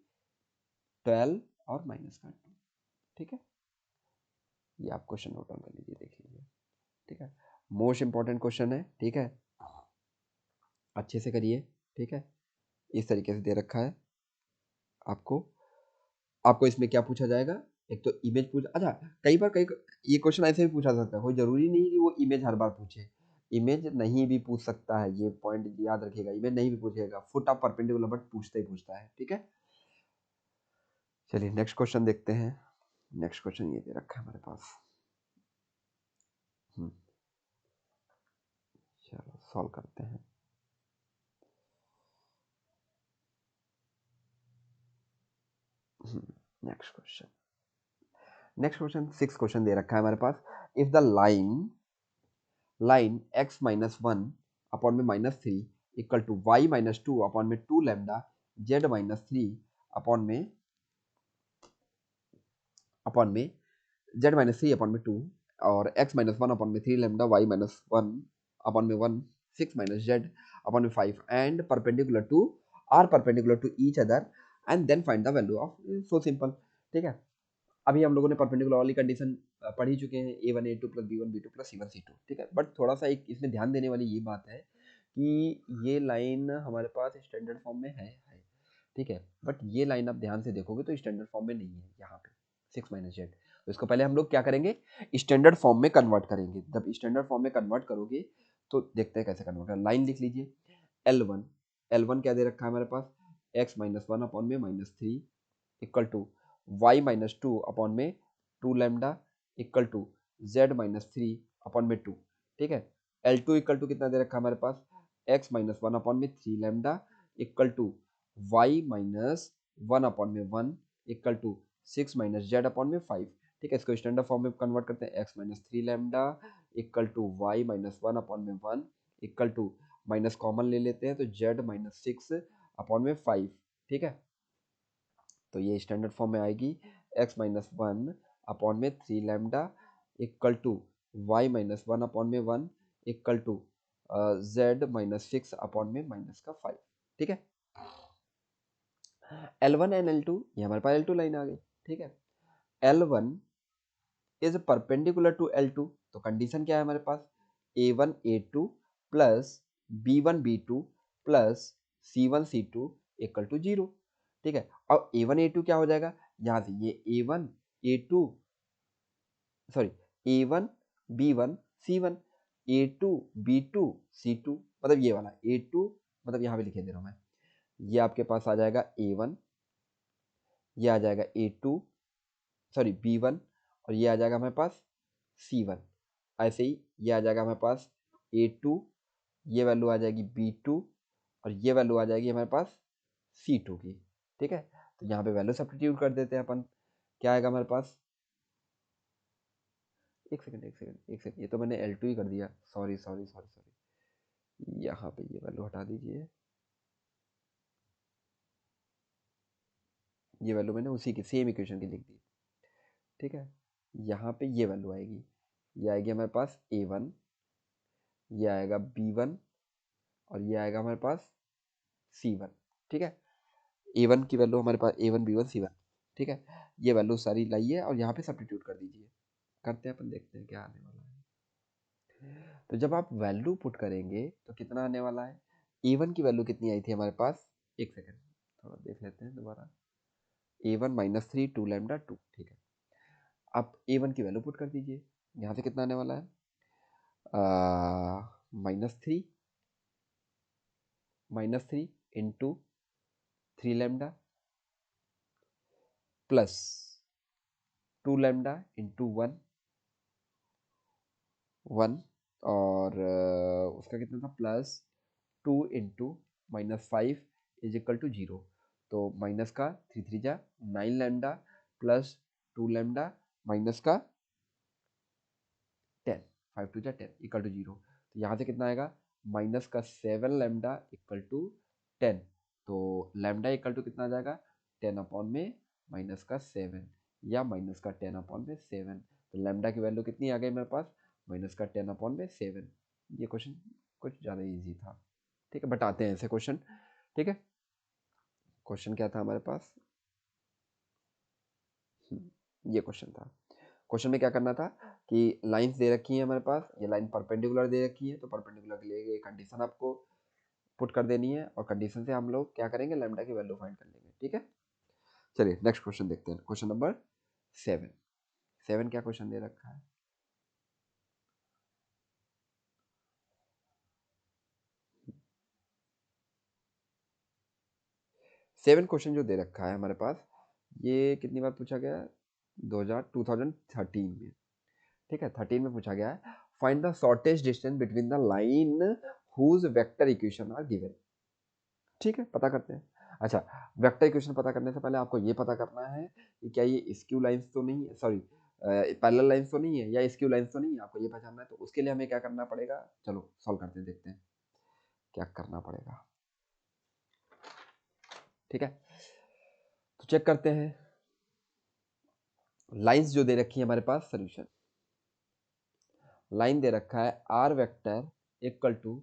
12 और -2। ठीक है, ये आप क्वेश्चन नोट डाउन कर लीजिए, देख लीजिए। ठीक है, मोस्ट इंपॉर्टेंट क्वेश्चन है। ठीक है, अच्छे से करिए। ठीक है, इस तरीके से दे रखा है आपको। आपको इसमें क्या पूछा जाएगा, एक तो इमेज पूछ, अच्छा, कई बार कई ये क्वेश्चन ऐसे भी पूछा सकता है, कोई जरूरी नहीं कि वो इमेज हर बार पूछे, इमेज नहीं भी पूछ सकता है, ये पॉइंट याद रखिएगा, इमेज नहीं भी पूछेगा, फुट ऑफ परपेंडिकुलर बट पूछता ही पूछता है। ठीक है, चलिए नेक्स्ट क्वेश्चन देखते हैं। नेक्स्ट क्वेश्चन ये दे रखा है हमारे पास, चलो सॉल्व करते हैं। नेक्स्ट क्वेश्चन 6 क्वेश्चन दे रखा है हमारे पास, if the line x-1 upon में -3 इक्वल टू y-2 अपॉन में 2 लैम्डा, z-3 अपॉन में z-3 अपॉन में 2, और x-1 अपॉन में 3 लैम्डा, y-1 अपॉन में 1 6 - z, अपॉन में 5 and perpendicular to each other and then find the value of, so simple. ठीक है, अभी हम लोगों ने परपेंडिकुलर वाली कंडीशन पढ़ ही चुके हैं, a1 a2 plus b1 b2 plus c1 c2। ठीक है, बट थोड़ा सा एक इसमें ध्यान देने वाली ये बात है कि ये लाइन हमारे पास स्टैंडर्ड फॉर्म में है। ठीक है, बट ये लाइन आप ध्यान से देखोगे तो स्टैंडर्ड फॉर्म में नहीं है यहाँ पे 6 माइनस जेड। तो इसको पहले हम लोग क्या करेंगे, स्टैंडर्ड फॉर्म में कन्वर्ट करेंगे। जब स्टैंडर्ड फॉर्म में कन्वर्ट करोगे तो देखते हैं कैसे कन्वर्ट करें। लाइन लिख लीजिए, L1 क्या दे रखा है हमारे पास, x माइनस वन अपॉन में minus three equal to y minus two upon में two lambda equal to z minus three upon में टू। ठीक है, L2 इक्वल टू कितना दे रखा है हमारे पास, x माइनस वन अपॉन में three lambda equal to y minus one upon में one equal to six minus z upon में फाइव। ठीक है, इसको स्टैंडर्ड फॉर्म में कन्वर्ट करते हैं, x minus three lambda equal to y minus one upon में one equal to minus common ले लेते हैं तो z माइनस सिक्स अपॉन में फाइव। ठीक है, तो ये स्टैंडर्ड फॉर्म में आएगी, x माइनस वन अपॉन में three lambda equal to y minus one upon में one equal to z minus six upon में माइनस का फाइव। ठीक है, L1 एंड L2, ये हमारे पास L2 लाइन आ गई। ठीक है, L1 is perpendicular to L2, तो कंडीशन क्या है हमारे पास, A1 A2 plus B1 B2 plus C1 C2 equal to zero. ठीक है, अब A1 A2 क्या हो जाएगा, यहाँ से ये A1 A2 sorry A1 B1 C1 A2 B2 C2, मतलब ये वाला A2, मतलब यहाँ पे लिखे दे रहा हूँ मैं, ये आपके पास आ जाएगा A1, ये आ जाएगा A2 सॉरी B1 और ये आ जाएगा हमारे पास C1। ऐसे ही ये आ जाएगा हमारे पास A2, ये वैल्यू आ जाएगी B2 और ये वैल्यू आ जाएगी हमारे पास C2 की। ठीक है, तो यहाँ पे वैल्यू सब्स्टिट्यूट कर देते हैं अपन, क्या आएगा हमारे पास, एक सेकंड, ये तो मैंने L2 ही कर दिया, सॉरी, यहाँ पे ये वैल्यू हटा दीजिए, ये वैल्यू मैंने उसी की सेम इक्वेशन की लिख दी। ठीक है, यहाँ पे ये वैल्यू आएगी, ये आएगी हमारे पास A1, ये आएगा B1 और ये आएगा हमारे पास C1। ठीक है, A1 की वैल्यू हमारे पास A1 B1 C1। ठीक है, ये वैल्यू सारी लाइए और यहाँ पे सब्स्टिट्यूट कर दीजिए, करते हैं अपन, देखते हैं क्या आने वाला है। तो जब आप वैल्यू पुट करेंगे तो कितना आने वाला है, A1 की वैल्यू कितनी आई थी हमारे पास, एक सेकेंड थोड़ा देख लेते हैं दोबारा, A1 minus three two lambda two. ठीक है, आप A1 की वैल्यू पुट कर दीजिए, यहाँ से कितना आने वाला है, minus three into three lambda plus two lambda into one one और उसका कितना था, plus two into minus five is equal to zero. तो माइनस का थ्री थ्री जा nine lambda plus two lambda minus का टेन, फाइव टू जा ten equal to zero. तो यहाँ से कितना आएगा, माइनस का seven lambda equal to ten. तो लैम्डा इक्वल टू कितना आ जाएगा, टेन अपॉन में माइनस का सेवन या माइनस का टेन अपॉन में सेवन। तो लैम्डा की वैल्यू कितनी आ गई मेरे पास, माइनस का टेन अपॉन में सेवन। ये क्वेश्चन कुछ ज़्यादा इजी था। ठीक है, बट आते हैं ऐसे क्वेश्चन। ठीक है, क्वेश्चन क्या था हमारे पास, ये क्वेश्चन था। क्वेश्चन में क्या करना था कि लाइंस दे रखी है हमारे पास, ये लाइन परपेंडिकुलर दे रखी है, तो परपेंडिकुलर के लिए ये कंडीशन आपको पुट कर देनी है और कंडीशन से हम लोग क्या करेंगे, लैम्डा की वैल्यू फाइंड कर लेंगे। ठीक है, चलिए नेक्स्ट क्वेश्चन देखते हैं, क्वेश्चन नंबर सेवन। सेवन क्या क्वेश्चन दे रखा है, सेवन क्वेश्चन जो दे रखा है हमारे पास, ये कितनी बार पूछा गया है, 2013 में। ठीक है, 13 में पूछा गया है, find the shortest distance between the line whose vector equation are given. ठीक है, पता करते हैं। अच्छा, वेक्टर इक्वेशन पता करने से पहले आपको ये पता करना है कि क्या ये स्क्यू लाइंस तो नहीं है, सॉरी पैरेलल लाइंस तो नहीं है या स्क्यू लाइंस तो नहीं है, आपको ये पहचानना है। तो उसके लिए हमें क्या करना पड़ेगा, चलो सॉल्व करते हैं, देखते हैं क्या करना पड़ेगा। ठीक है, तो चेक करते हैं, लाइंस जो दे रखी है हमारे पास, सोल्यूशन लाइन दे रखा है आर वेक्टर इक्वल टू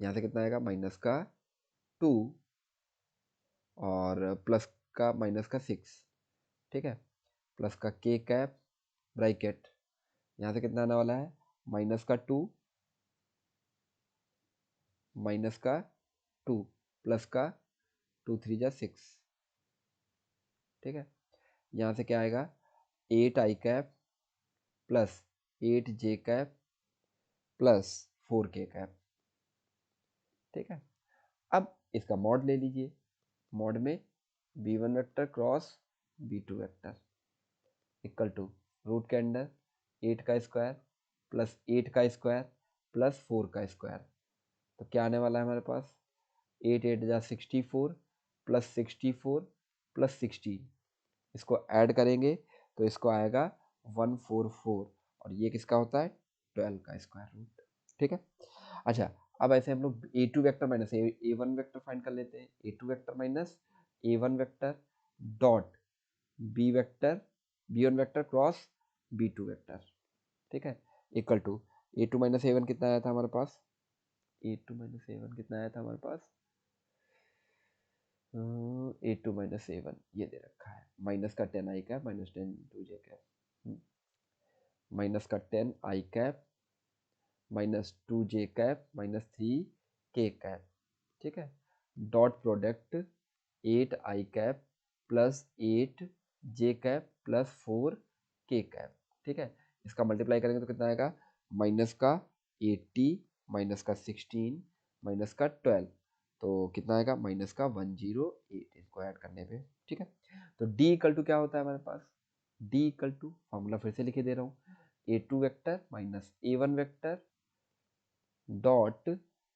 यहाँ से कितना आएगा -2 और प्लस का -6, ठीक है, प्लस का k कैप ब्रैकेट, यहाँ से कितना आने वाला है -2 -2 प्लस का 2 3 जा 6, ठीक है। यहाँ से क्या आएगा 8i cap plus 8j cap plus 4k cap, ठीक है। अब इसका मॉड ले लीजिए, मॉड में b1 vector cross b2 vector equal to root के अंदर 8 का स्क्वायर प्लस 8 का स्क्वायर प्लस 4 का स्क्वायर, तो क्या आने वाला है हमारे पास 8 8 जा 64 प्लस 64 प्लस 16, इसको ऐड करेंगे तो इसको आएगा 144 और ये किसका होता है 12 का स्क्वायर रूट, ठीक है। अच्छा, अब ऐसे हम लोग a2 vector minus a1 vector find कर लेते हैं, a2 vector minus a1 vector dot b vector b1 vector cross b2 vector, ठीक है, equal to a2 minus a1 कितना आया था हमारे पास, a2 माइनस a1 कितना आया था हमारे पास, a2 माइनस a1 ये दे रखा है, माइनस का 10i cap minus 10 2j cap, minus का 10i cap minus 2j cap minus 3k cap, ठीक है, dot product 8i cap plus 8j cap plus 4k cap, ठीक है। इसका मल्टीप्लाई करेंगे तो कितना आएगा माइनस का 80 माइनस का 16 माइनस का 12, तो कितना आएगा माइनस का 108 इसको ऐड करने पे, ठीक है। तो d इक्वल टू क्या होता है हमारे पास, d इक्वल टू फॉर्मूला फिर से लिखे दे रहा हूँ, a2 vector minus a1 vector dot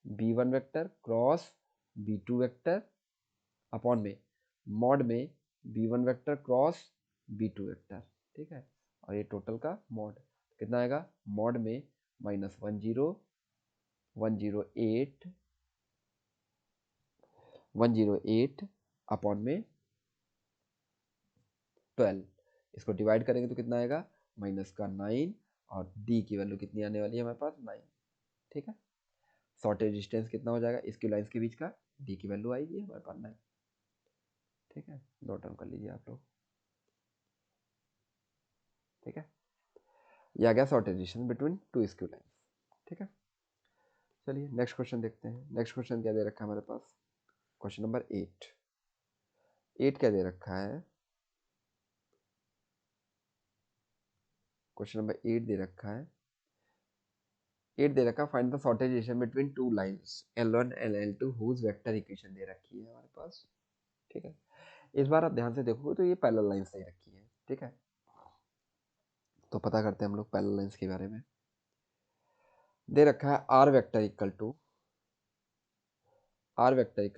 b1 vector cross b2 vector upon में मॉड में b1 vector cross b2 vector, ठीक है, और ये टोटल का मॉड कितना आएगा मॉड में -108 अपॉन में 12, इसको डिवाइड करेंगे तो कितना आएगा माइनस का 9 और d की वैल्यू कितनी आने वाली है हमारे पास 9, ठीक है। शॉर्टेज डिस्टेंस कितना हो जाएगा इसकी लाइंस के बीच का, d की वैल्यू आएगी हमारे पास 9, ठीक है, नोट डाउन कर लीजिए आप लोग, ठीक है, ये आ गया shortage distance between to skew lines, ठीक है। चलिए नेक्स्ट क्वेश्चन देखते हैं, नेक्स्ट क्वेश्चन क्या दे रखा है हमारे पास, क्वेश्चन नंबर 8 क्या दे रखा है, क्वेश्चन नंबर 8 दे रखा है, 8 दे रखा है find the shortest distance between two lines L1 and L2 whose vector equation दे रखी है हमारे पास, ठीक है। इस बार आप ध्यान से देखोगे तो ये पैरेलल लाइंस दे रखी है, ठीक है, तो पता करते हैं हम लोग पैरेलल लाइंस के बारे में। दे रखा है R vector equal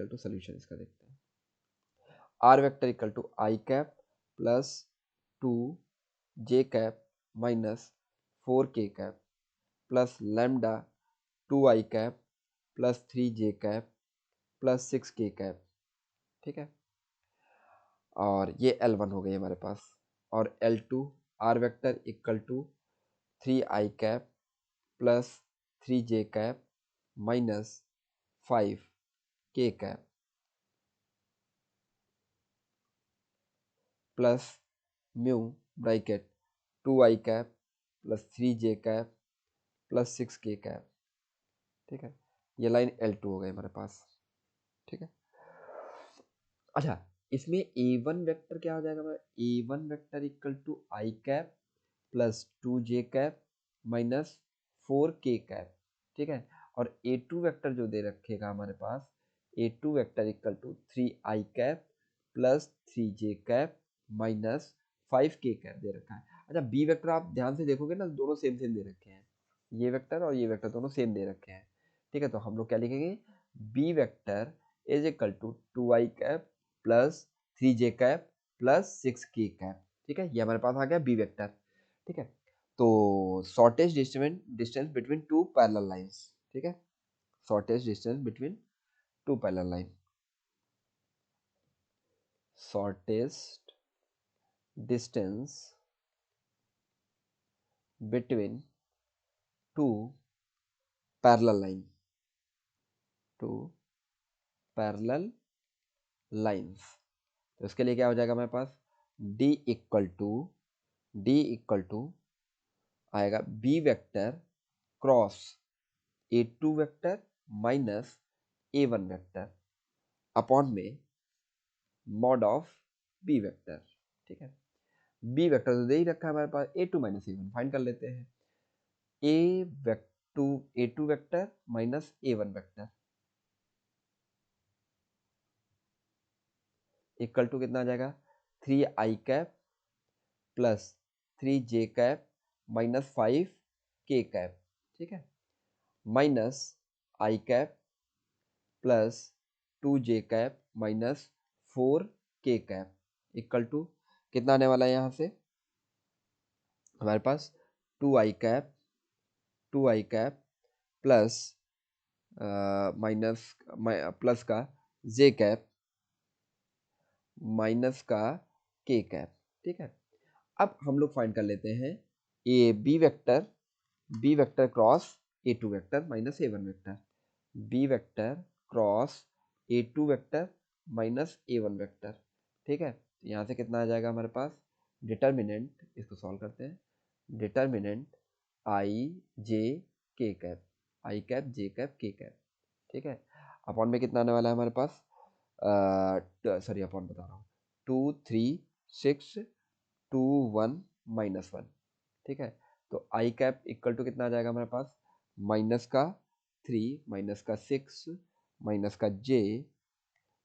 to solution इसका देखते हैं, R vector equal to i cap plus 2j cap minus 4k cap plus lambda 2i cap plus 3j cap plus 6k cap, ठीक है, और ये L1 हो गई हमारे पास, और L2 R vector equal to 3i cap plus 3j cap minus 5k cap plus mu bracket 2i cap plus 3j cap plus 6k cap, ठीक है, ये लाइन L2 हो गई हमारे पास, ठीक है। अच्छा, इसमें A1 वेक्टर क्या हो जाएगा हमारा, A1 vector equal to i cap plus 2j cap minus 4k cap, ठीक है, और A2 वेक्टर जो दे रखेगा हमारे पास, A2 vector equal to 3i cap plus 3j cap minus 5k cap दे रखा है। अच्छा, बी वेक्टर आप ध्यान से देखोगे ना दोनों सेम सेम दे रखे हैं, ये वेक्टर और ये वेक्टर दोनों सेम दे रखे हैं, ठीक है, तो हम लोग क्या लिखेंगे b vector is equal to 2i cap plus 3j cap plus 6k cap, ठीक है, ये हमारे पास आ गया बी वेक्टर, ठीक है। तो shortage distance between two parallel lines, ठीक है, shortage distance between two parallel line, shortest distance between two parallel line, two parallel lines. तो इसके लिए क्या हो जाएगा हमारे पास, डी इक्वल टू आएगा b vector cross a two vector minus a one vector upon में मॉड ऑफ बी वेक्टर। ठीक है, बी वेक्टर तो दे ही रखा है हमारे पास, a two minus a one find कर लेते हैं। A two vector minus a one vector equal to कितना आ जाएगा, 3i cap plus 3j cap minus 5k cap. ठीक है, minus i cap plus 2j cap minus 4k cap equal to कितना आने वाला है यहाँ से हमारे पास, 2i cap plus minus plus का j कैप माइनस का k कैप। ठीक है, अब हम लोग फाइंड कर लेते हैं a b vector cross a two vector minus a one vector, B vector cross a two vector minus a one vector. ठीक है, यहाँ से कितना आ जाएगा हमारे पास, डिटर्मिनेंट, इसको सॉल्व करते हैं, डिटर्मिनेंट आई जे के cap, i cap J cap के कैप। ठीक है, अपॉन में कितना आने वाला है हमारे पास, सॉरी अपॉन बता रहा हूँ, 2 3 6 2 1 -1। ठीक है, तो आई कैप इक्वल टू कितना आ जाएगा हमारे पास, माइनस का 3 माइनस का 6 माइनस का j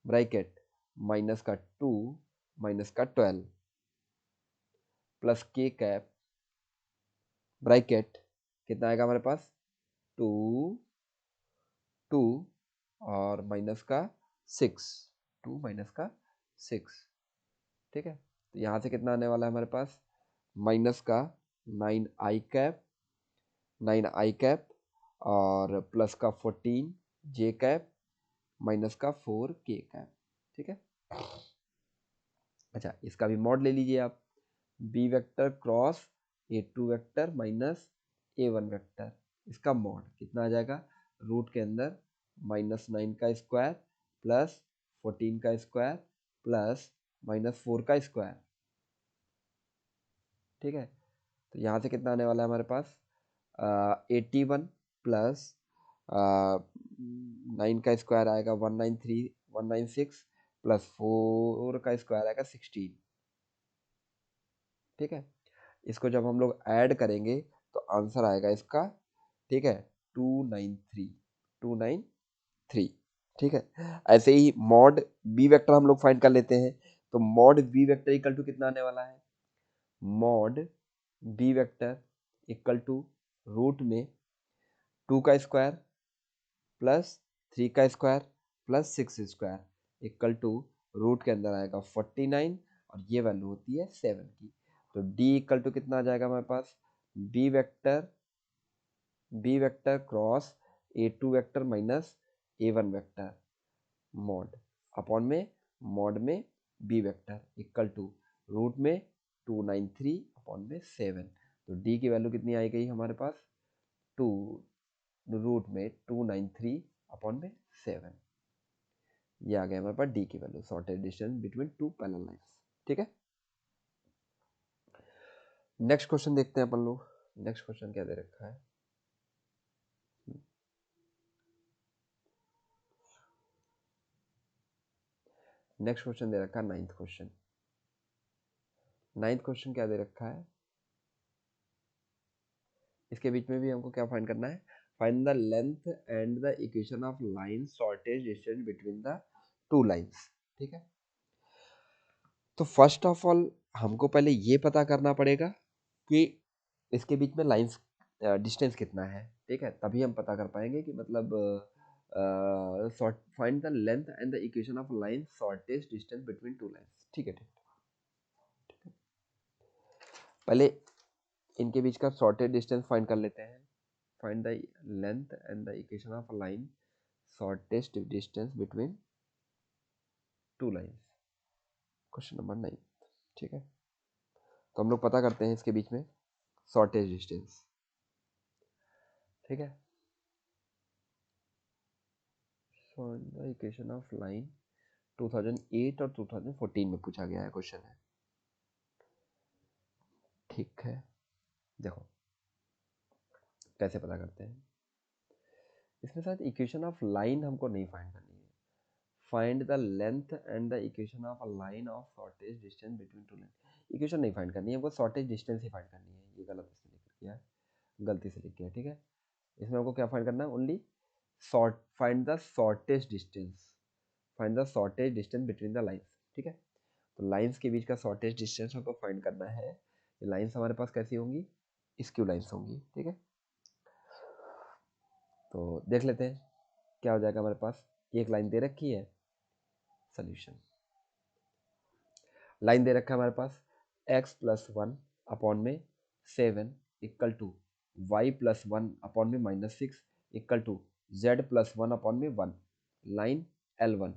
ब्रैकेट माइनस का 2 माइनस का 12 प्लस k कैप ब्रैकेट कितना आएगा हमारे पास, 2 2 और माइनस का 6, 2 माइनस का 6। ठीक है, तो यहाँ से कितना आने वाला है हमारे पास, माइनस का 9i कैप और प्लस का 14j कैप माइनस का 4k कैप। ठीक है, अच्छा इसका भी मॉड ले लीजिए आप, b vector cross a two vector minus a one vector, इसका मॉड कितना आ जाएगा, रूट के अंदर -9 का स्क्वायर प्लस 14 का स्क्वायर प्लस -4 का स्क्वायर। ठीक है, तो यहाँ से कितना आने वाला है हमारे पास, 81 प्लस 9 का स्क्वायर आएगा 196 प्लस 4 का स्क्वायर आएगा 16। ठीक है, इसको जब हम लोग ऐड करेंगे तो आंसर आएगा इसका, ठीक है, 293। ठीक है, ऐसे ही मॉड बी वेक्टर हम लोग फाइंड कर लेते हैं। तो mod b vector equal to कितना आने वाला है, mod b vector equal to root में 2 का स्क्वायर प्लस 3 का square plus 6 square equal to root के अंदर आएगा 49 और ये वैल्यू होती है 7 की। तो डी इक्वल टू कितना आ जाएगा हमारे पास, b vector cross a two vector minus a one vector mod upon में मॉड में b vector equal to root में 293 अपॉन में 7। तो डी की वैल्यू कितनी आई गई हमारे पास, 2 रूट में 293 अपॉन में 7। ये आ गया हमारे पास डी की value, shortage distance between two parallel lines. ठीक है, नेक्स्ट क्वेश्चन देखते हैं अपन लोग, नेक्स्ट क्वेश्चन क्या दे रखा है। नेक्स्ट क्वेश्चन दे रखा है नाइन्थ क्वेश्चन। नाइन्थ क्वेश्चन क्या दे रखा है, इसके बीच में भी हमको क्या फाइंड करना है, find the length and the equation of line shortage distance between the two lines. ठीक है, तो फर्स्ट ऑफ ऑल हमको पहले ये पता करना पड़ेगा कि इसके बीच में लाइंस डिस्टेंस कितना है। ठीक है, तभी हम पता कर पाएंगे कि मतलब find the length and the equation of line shortage distance between two lines. ठीक है, ठीक है, पहले इनके बीच का शॉर्टेज डिस्टेंस फाइंड कर लेते हैं। Find the length and the equation of line shortest distance between two lines, question number 9। ठीक है, तो हम लोग पता करते हैं इसके बीच में शॉर्टेज डिस्टेंस। ठीक है, find the equation of line 2008 और 2014 में पूछा गया है क्वेश्चन है। ठीक है, देखो कैसे पता करते हैं। इसमें शायद इक्वेशन ऑफ लाइन हमको नहीं फाइंड करनी है। Find the length and the equation of a line of shortage distance between to line. Equation नहीं फाइंड करनी है, हमको शॉर्टेज डिस्टेंस ही फाइंड करनी है। ये गलत इसने लिख किया है, गलती से लिख किया है। ठीक है, इसमें हमको क्या फाइंड करना है, only find the shortest distance, find the shortest distance between the lines. ठीक है, तो लाइन्स के बीच का शॉर्टेज डिस्टेंस हमको फाइंड करना है। ये लाइन्स हमारे पास कैसी होंगी, स्क्यू लाइन्स होंगी। ठीक है, तो देख लेते हैं क्या हो जाएगा हमारे पास। एक लाइन दे रखी है, सोल्यूशन। लाइन दे रखा है हमारे पास x+1 अपॉन में 7 इक्वल टू y+1 अपॉन में -6 इक्वल टू z+1 अपॉन में 1। Line L1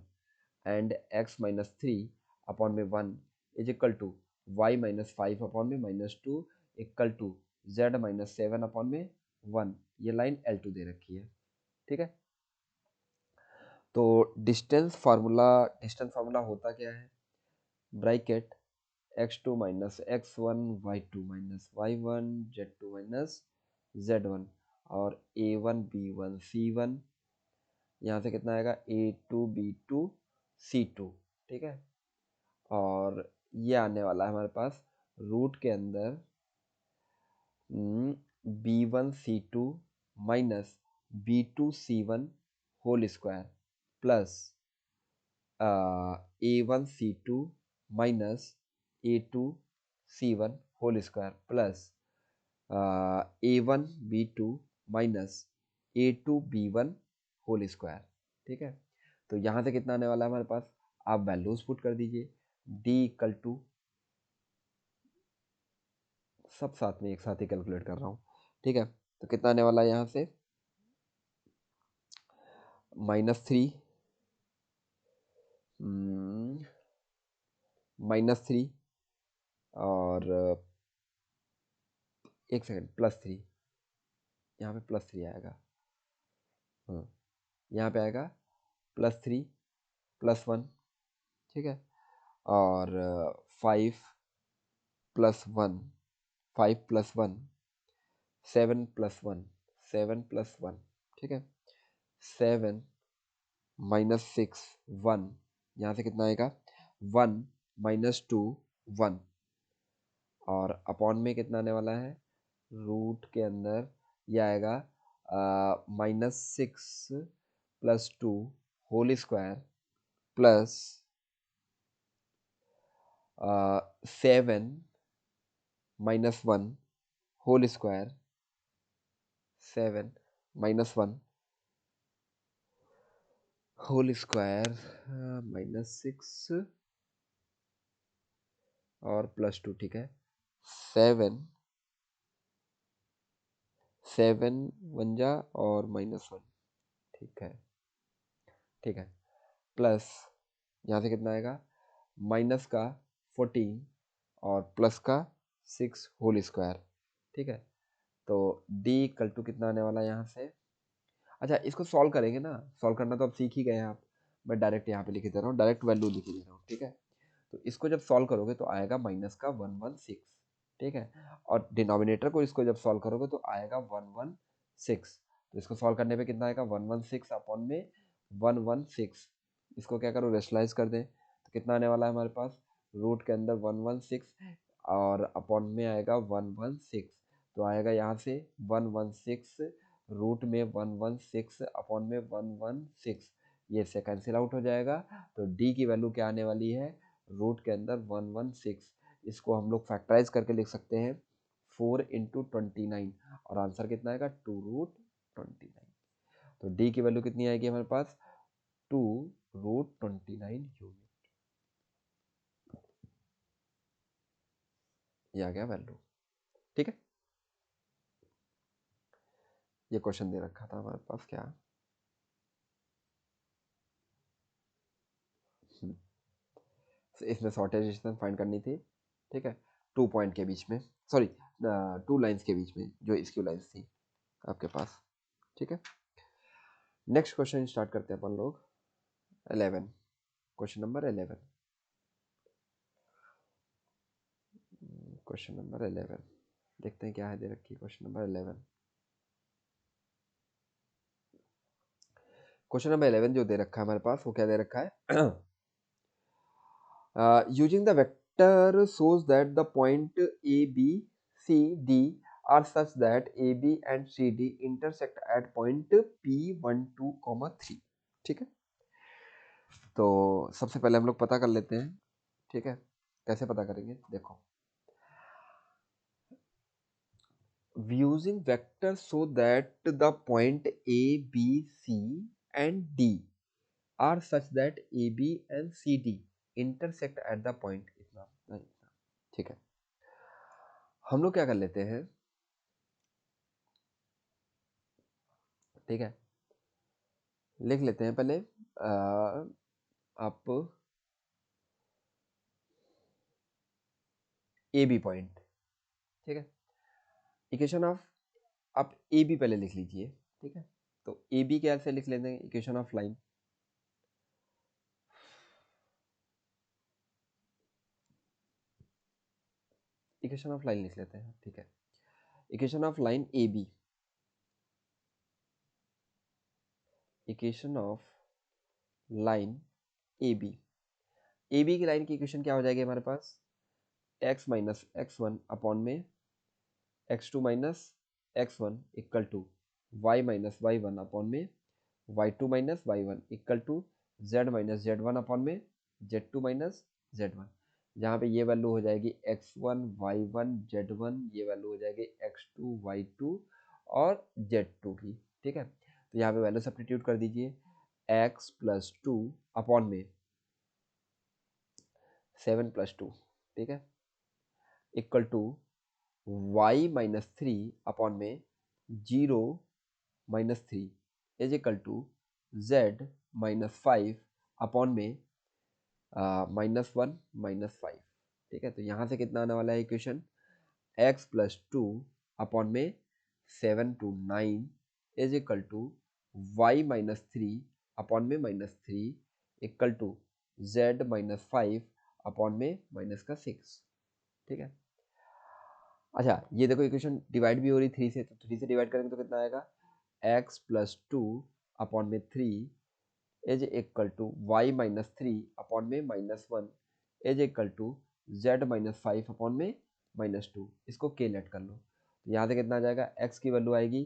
and x-3 upon में 1 is equal to y-5 upon में -2 इक्वल टू z-7 अपॉन में 1। ये लाइन L2 दे रखी है। ठीक है, तो डिस्टेंस फार्मूला होता क्या है, bracket x2 minus x1 y2 minus y1 z2 minus z1 और a1 b1 c1, यहाँ से कितना आएगा a2 b2 c2। ठीक है, और ये आने वाला है हमारे पास रूट के अंदर b1 c2 minus b2 c1 whole square plus a1 c2 minus a2 c1 whole square plus a1 b2 minus a2 b1 whole square. ठीक है, तो यहाँ से कितना आने वाला है हमारे पास, आप वैल्यूज पुट कर दीजिए। d इक्वल टू, सब साथ में एक साथ ही कैलकुलेट कर रहा हूँ। ठीक है, तो कितना आने वाला है यहाँ से -3 -3 और एक सेकेंड +3, यहाँ पे +3 आएगा। हाँ, यहाँ पे आएगा +3 +1। ठीक है, और 5 + 1 5 + 1 7 + 1 7 + 1। ठीक है, 7 -6 1, यहाँ से कितना आएगा 1 -2 1, और अपॉन में कितना आने वाला है, रूट के अंदर ये आएगा -6 + 2 whole square plus 7 -1 whole square 7 -1 whole square -6 और +2। ठीक है, 7 7 1 जा और -1। ठीक है, ठीक है, प्लस यहाँ से कितना आएगा माइनस का 14 और प्लस का 6 होल स्क्वायर। ठीक है, तो d इक्वल टू कितना आने वाला है यहाँ से, अच्छा इसको सॉल्व करेंगे ना, सॉल्व करना तो अब सीख ही गए हैं आप। मैं डायरेक्ट यहाँ पे लिख दे रहा हूँ, डायरेक्ट वैल्यू लिख दे रहा हूँ। ठीक है, तो इसको जब सॉल्व करोगे तो आएगा -116। ठीक है, और डिनोमिनेटर को इसको जब सॉल्व करोगे तो आएगा 116। तो इसको सॉल्व करने पे कितना आएगा 116 अपॉन में 116। इसको क्या करो रेशनलाइज कर दें, तो कितना आने वाला है हमारे पास, रूट के अंदर 116 और अपॉन में आएगा 116। तो आएगा यहाँ से 116 रूट में 116 अपॉन में 116, ये से कैंसिल आउट हो जाएगा। तो d की वैल्यू क्या आने वाली है, रूट के अंदर 116। इसको हम लोग फैक्टराइज करके लिख सकते हैं 4 × 29, और आंसर कितना आएगा 2√29। तो d की वैल्यू कितनी आएगी हमारे पास 2√29 यूनिट। ये आ गया वैल्यू। ठीक है, ये क्वेश्चन दे रखा था हमारे पास क्या, इसमें शॉर्टेज डिस्टेंस फाइंड करनी थी। ठीक है, 2 पॉइंट के बीच में, सॉरी 2 लाइंस के बीच में जो स्क्यू लाइंस थी आपके पास। ठीक है, नेक्स्ट क्वेश्चन स्टार्ट करते हैं अपन लोग। 11, क्वेश्चन नंबर 11, क्वेश्चन नंबर 11 देखते हैं क्या है दे रखी है। क्वेश्चन नंबर 11, क्वेश्चन नंबर 11 जो दे रखा है हमारे पास वो क्या दे रखा है? Using the vector shows that the point A, B, C, D are such that A, B and C, D intersect at point P1, 2, 3। ठीक है, तो सबसे पहले हम लोग पता कर लेते हैं। ठीक है, कैसे पता करेंगे देखो, using vector so that the point A, B, C and D are such that A, B and C, D intersect at the point इतना। ठीक है, हम लोग क्या कर लेते हैं, ठीक है, लिख लेते हैं पहले आप ए बी पॉइंट। ठीक है, इक्वेशन ऑफ, आप ए बी पहले लिख लीजिए। ठीक है, तो ए बी कैसे लिख लेते हैं, equation of line, equation of line लिख लेते हैं। ठीक है, equation of line A b, equation of line A b, a b की लाइन की इक्वेशन क्या हो जाएगी हमारे पास, x minus x one upon में x two minus x one equal to y minus y one upon में y two minus y one equal to z minus z one upon में z to minus z one, जहाँ पे ये वैल्यू हो जाएगी x one y one z one, ये वैल्यू हो जाएगी एक्स टू वाई टू और जेड टू की। ठीक है, तो यहाँ पे वैल्यू सब्स्टिट्यूट कर दीजिए, एक्स प्लस टू अपॉन में 7 प्लस टू, ठीक है, equal to y minus three upon में 0 minus three is equal to z minus five upon में माइनस वन माइनस फाइव। ठीक है, तो यहाँ से कितना आने वाला है equation, x plus two upon में 7 two 9 is equal to y minus three upon में minus three equal to z minus five upon में माइनस का 6। ठीक है, अच्छा ये देखो इक्वेशन डिवाइड भी हो रही थ्री से, तो थ्री से डिवाइड करेंगे तो कितना आएगा, एक्स प्लस टू अपॉन में three is equal to y minus three upon में minus one is equal to z minus five upon में माइनस टू। इसको के लेट कर लो, तो यहाँ से कितना आ जाएगा, एक्स की वैल्यू आएगी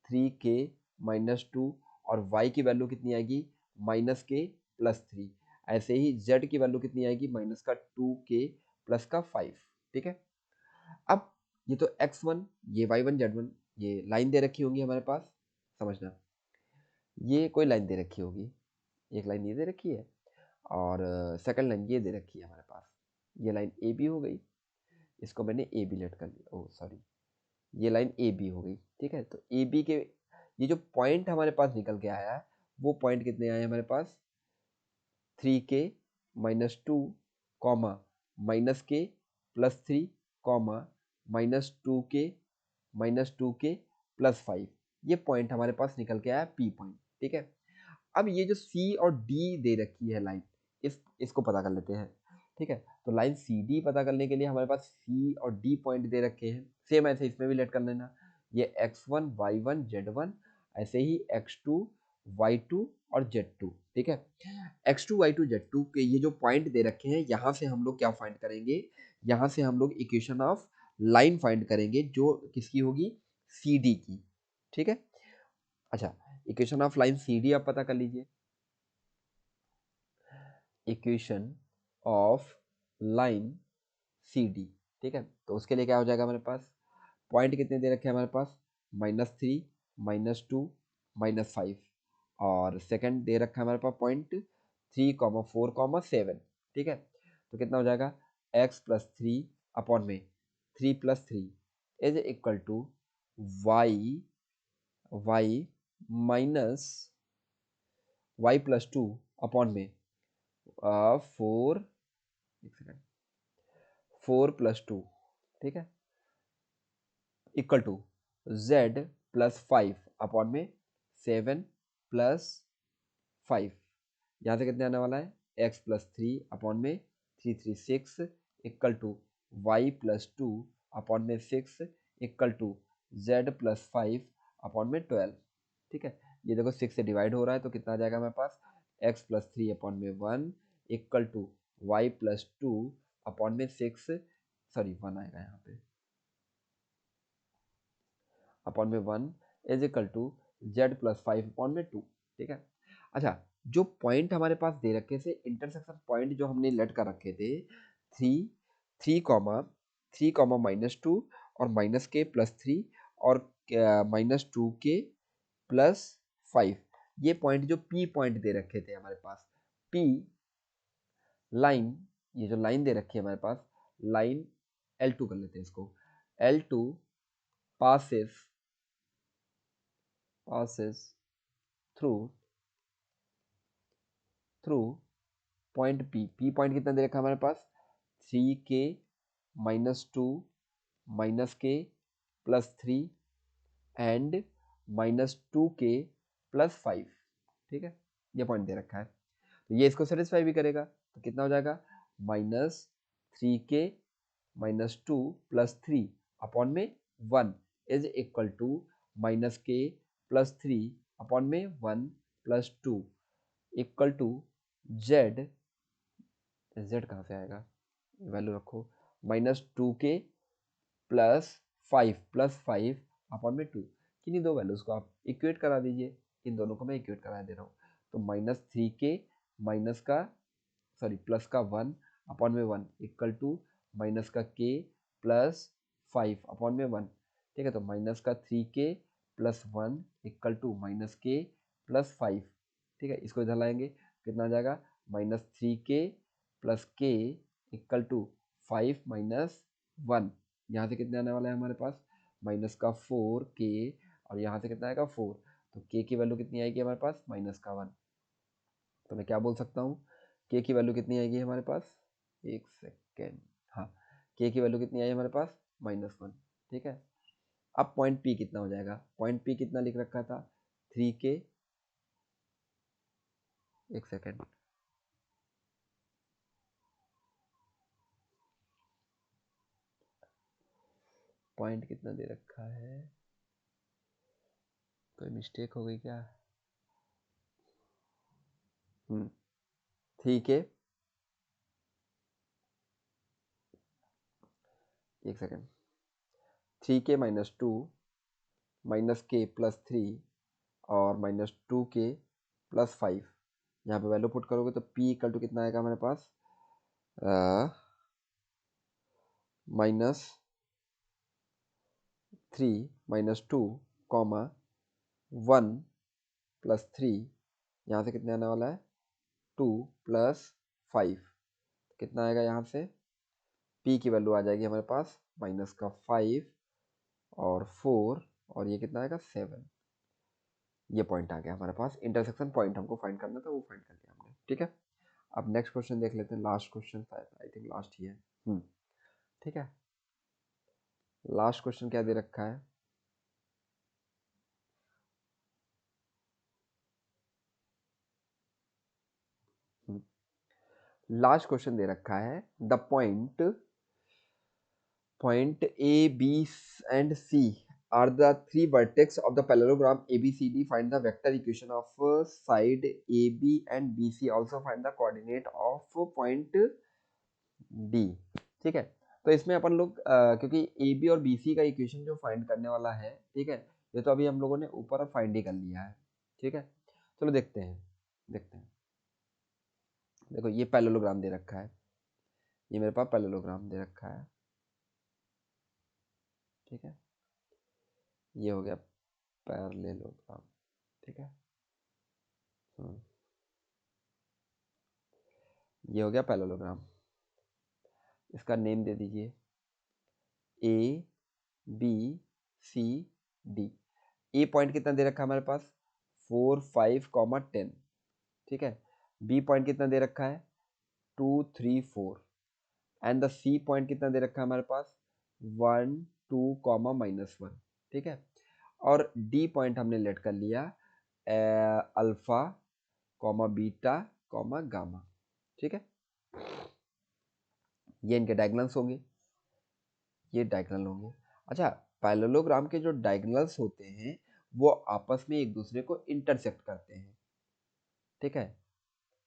3k माइनस टू और वाई की वैल्यू कितनी आएगी माइनस के प्लस थ्री, ऐसे ही जेड की वैल्यू कितनी आएगी माइनस का 2k प्लस का 5। ठीक है, अब ये तो x1 ये y1 z1 ये लाइन दे रखी होंगी हमारे पास, समझना ये कोई लाइन दे रखी होगी, एक लाइन ये दे रखी है और सेकंड लाइन ये दे रखी है हमारे पास, ये लाइन ए बी हो गई, इसको मैंने ए बी लेट कर लिया, ओह सॉरी ये लाइन ए बी हो गई। ठीक है, तो ए बी के ये जो पॉइंट हमारे पास निकल के आया है वो पॉइंट कितने आए हमारे पास, 3k minus two comma minus k plus three comma minus two k plus five, ये पॉइंट हमारे पास निकल के आया पी पॉइंट। ठीक है, अब ये जो सी और डी दे रखी है लाइन, इसको पता कर लेते हैं। ठीक है, तो लाइन सी डी पता करने के लिए हमारे पास सी और डी पॉइंट दे रखे हैं, सेम ऐसे इसमें भी लेट कर लेना, ये x1 y1 z1 ऐसे ही x2 y2 और z2। ठीक है, x2 y2 z2 के ये जो पॉइंट दे रखे हैं यहाँ से हम लोग क्या फाइंड करेंगे, यहाँ से हम लोग इक्वेशन ऑफ लाइन फाइंड करेंगे जो किसकी होगी, सी डी की। ठीक है, अच्छा equation of line C D आप पता कर लीजिए, equation of line C D. ठीक है, तो उसके लिए क्या हो जाएगा हमारे पास, पॉइंट कितने दे रखे हैं हमारे पास, minus three minus two minus five और सेकंड दे रखा है हमारे पास पॉइंट 3,4,7। ठीक है, तो कितना हो जाएगा, एक्स प्लस थ्री अपॉन में 3 + 3 is equal to y y minus y plus two upon में 4, एक सेकेंड, 4 + 2। ठीक है, equal to z plus five upon में 7 + 5, यहाँ से कितने आने वाला है एक्स प्लस थ्री अपॉन में 3 3 6 equal to y plus two upon में 6 equal to z plus 5 upon में 12। ठीक है, ये देखो 6 से डिवाइड हो रहा है तो कितना आ जाएगा हमारे पास एक्स प्लस थ्री अपॉन में 1 equal to y plus two upon में 6, सॉरी 1 आएगा यहाँ पे, अपॉन में 1 is equal to z plus 5 upon में 2। ठीक है, अच्छा जो पॉइंट हमारे पास दे रखे थे इंटरसेक्शन पॉइंट जो हमने लेट कर रखे थे थ्री थ्री कॉमा -2 और माइनस के प्लस थ्री और -2 के प्लस 5, ये पॉइंट जो पी पॉइंट दे रखे थे हमारे पास, पी लाइन, ये जो लाइन दे रखी है हमारे पास लाइन L2 कर लेते हैं इसको, L2 passes through point P point कितना दे रखा है हमारे पास 3k -2 -k plus 3 and -2k plus 5। ठीक है, ये पॉइंट दे रखा है तो ये इसको सेटिस्फाई भी करेगा तो कितना हो जाएगा -3k -2 प्लस 3 अपॉन में 1 is equal to -k plus 3 upon में 1 plus 2 equal to z, z कहाँ से आएगा, वैल्यू रखो -2k प्लस 5 अपॉन में 2, किन्हीं दो वैल्यूज को आप इक्वेट करा दीजिए, इन दोनों को मैं इक्वेट करा दे रहा हूँ तो -3k माइनस का सॉरी प्लस का 1 अपॉन में 1 इक्वल टू माइनस का k प्लस 5 अपॉन में 1। ठीक है, तो माइनस का 3k plus 1 equal to minus k plus 5। ठीक है, इसको इधर लाएंगे कितना आ जाएगा -3k plus k equal to 5 minus 1, यहाँ से कितने आने वाला है हमारे पास माइनस का 4k और यहाँ से कितना आएगा 4, तो k की वैल्यू कितनी आएगी हमारे पास -1। तो मैं क्या बोल सकता हूँ k की वैल्यू कितनी आएगी हमारे पास, एक सेकेंड, हाँ k की वैल्यू कितनी आई हमारे पास -1। ठीक है, अब पॉइंट p कितना हो जाएगा, पॉइंट p कितना लिख रखा था 3k, एक सेकेंड, पॉइंट कितना दे रखा है, कोई मिस्टेक हो गई क्या, 3k, एक सेकेंड, 3k -2 -k प्लस 3 और -2k प्लस 5, यहाँ पे वैल्यू पुट करोगे तो p इक्वल टू कितना आएगा हमारे पास -3 -2 कॉमा 1 प्लस 3, यहाँ से कितने आने वाला है 2 प्लस 5, कितना आएगा यहाँ से p की वैल्यू आ जाएगी हमारे पास माइनस का 5 और 4 और ये कितना आएगा 7। ये पॉइंट आ गया हमारे पास, इंटरसेक्शन पॉइंट हमको फाइंड करना था, वो फाइंड कर लिया हमने। ठीक है, अब नेक्स्ट क्वेश्चन देख लेते हैं, last question I think last ही है। ठीक है, लास्ट क्वेश्चन क्या दे रखा है, लास्ट क्वेश्चन दे रखा है the point A B and C are the three vertex of the parallelogram ABCD. Find the vector equation of side AB and BC. Also find the coordinate of point D. ठीक है, तो इसमें अपन लोग क्योंकि AB और BC का equation जो find करने वाला है, ठीक है, ये तो अभी हम लोगों ने ऊपर फाइंड ही कर लिया है। ठीक है, चलो देखते हैं। देखो ये पैरेललोग्राम दे रखा है, ये मेरे पास पैरेललोग्राम दे रखा है। ठीक है, ये हो गया पैरेललोग्राम। ठीक है, ये हो गया पैरेललोग्राम, इसका नेम दे दीजिए A B C D. A point कितना दे रखा है हमारे पास 4 5 10। ठीक है, बी पॉइंट कितना दे रखा है 2 3 4 एंड द सी पॉइंट कितना दे रखा है हमारे पास 1 2 -1। ठीक है, और डी पॉइंट हमने लेट कर लिया अल्फा बीटा कॉमा गामा। ठीक है, ये इनके डायगोनल्स होंगे, ये डायगोनल होंगे। अच्छा, पैरेललोग्राम के जो डायगोनल्स होते हैं वो आपस में एक दूसरे को इंटरसेक्ट करते हैं। ठीक है,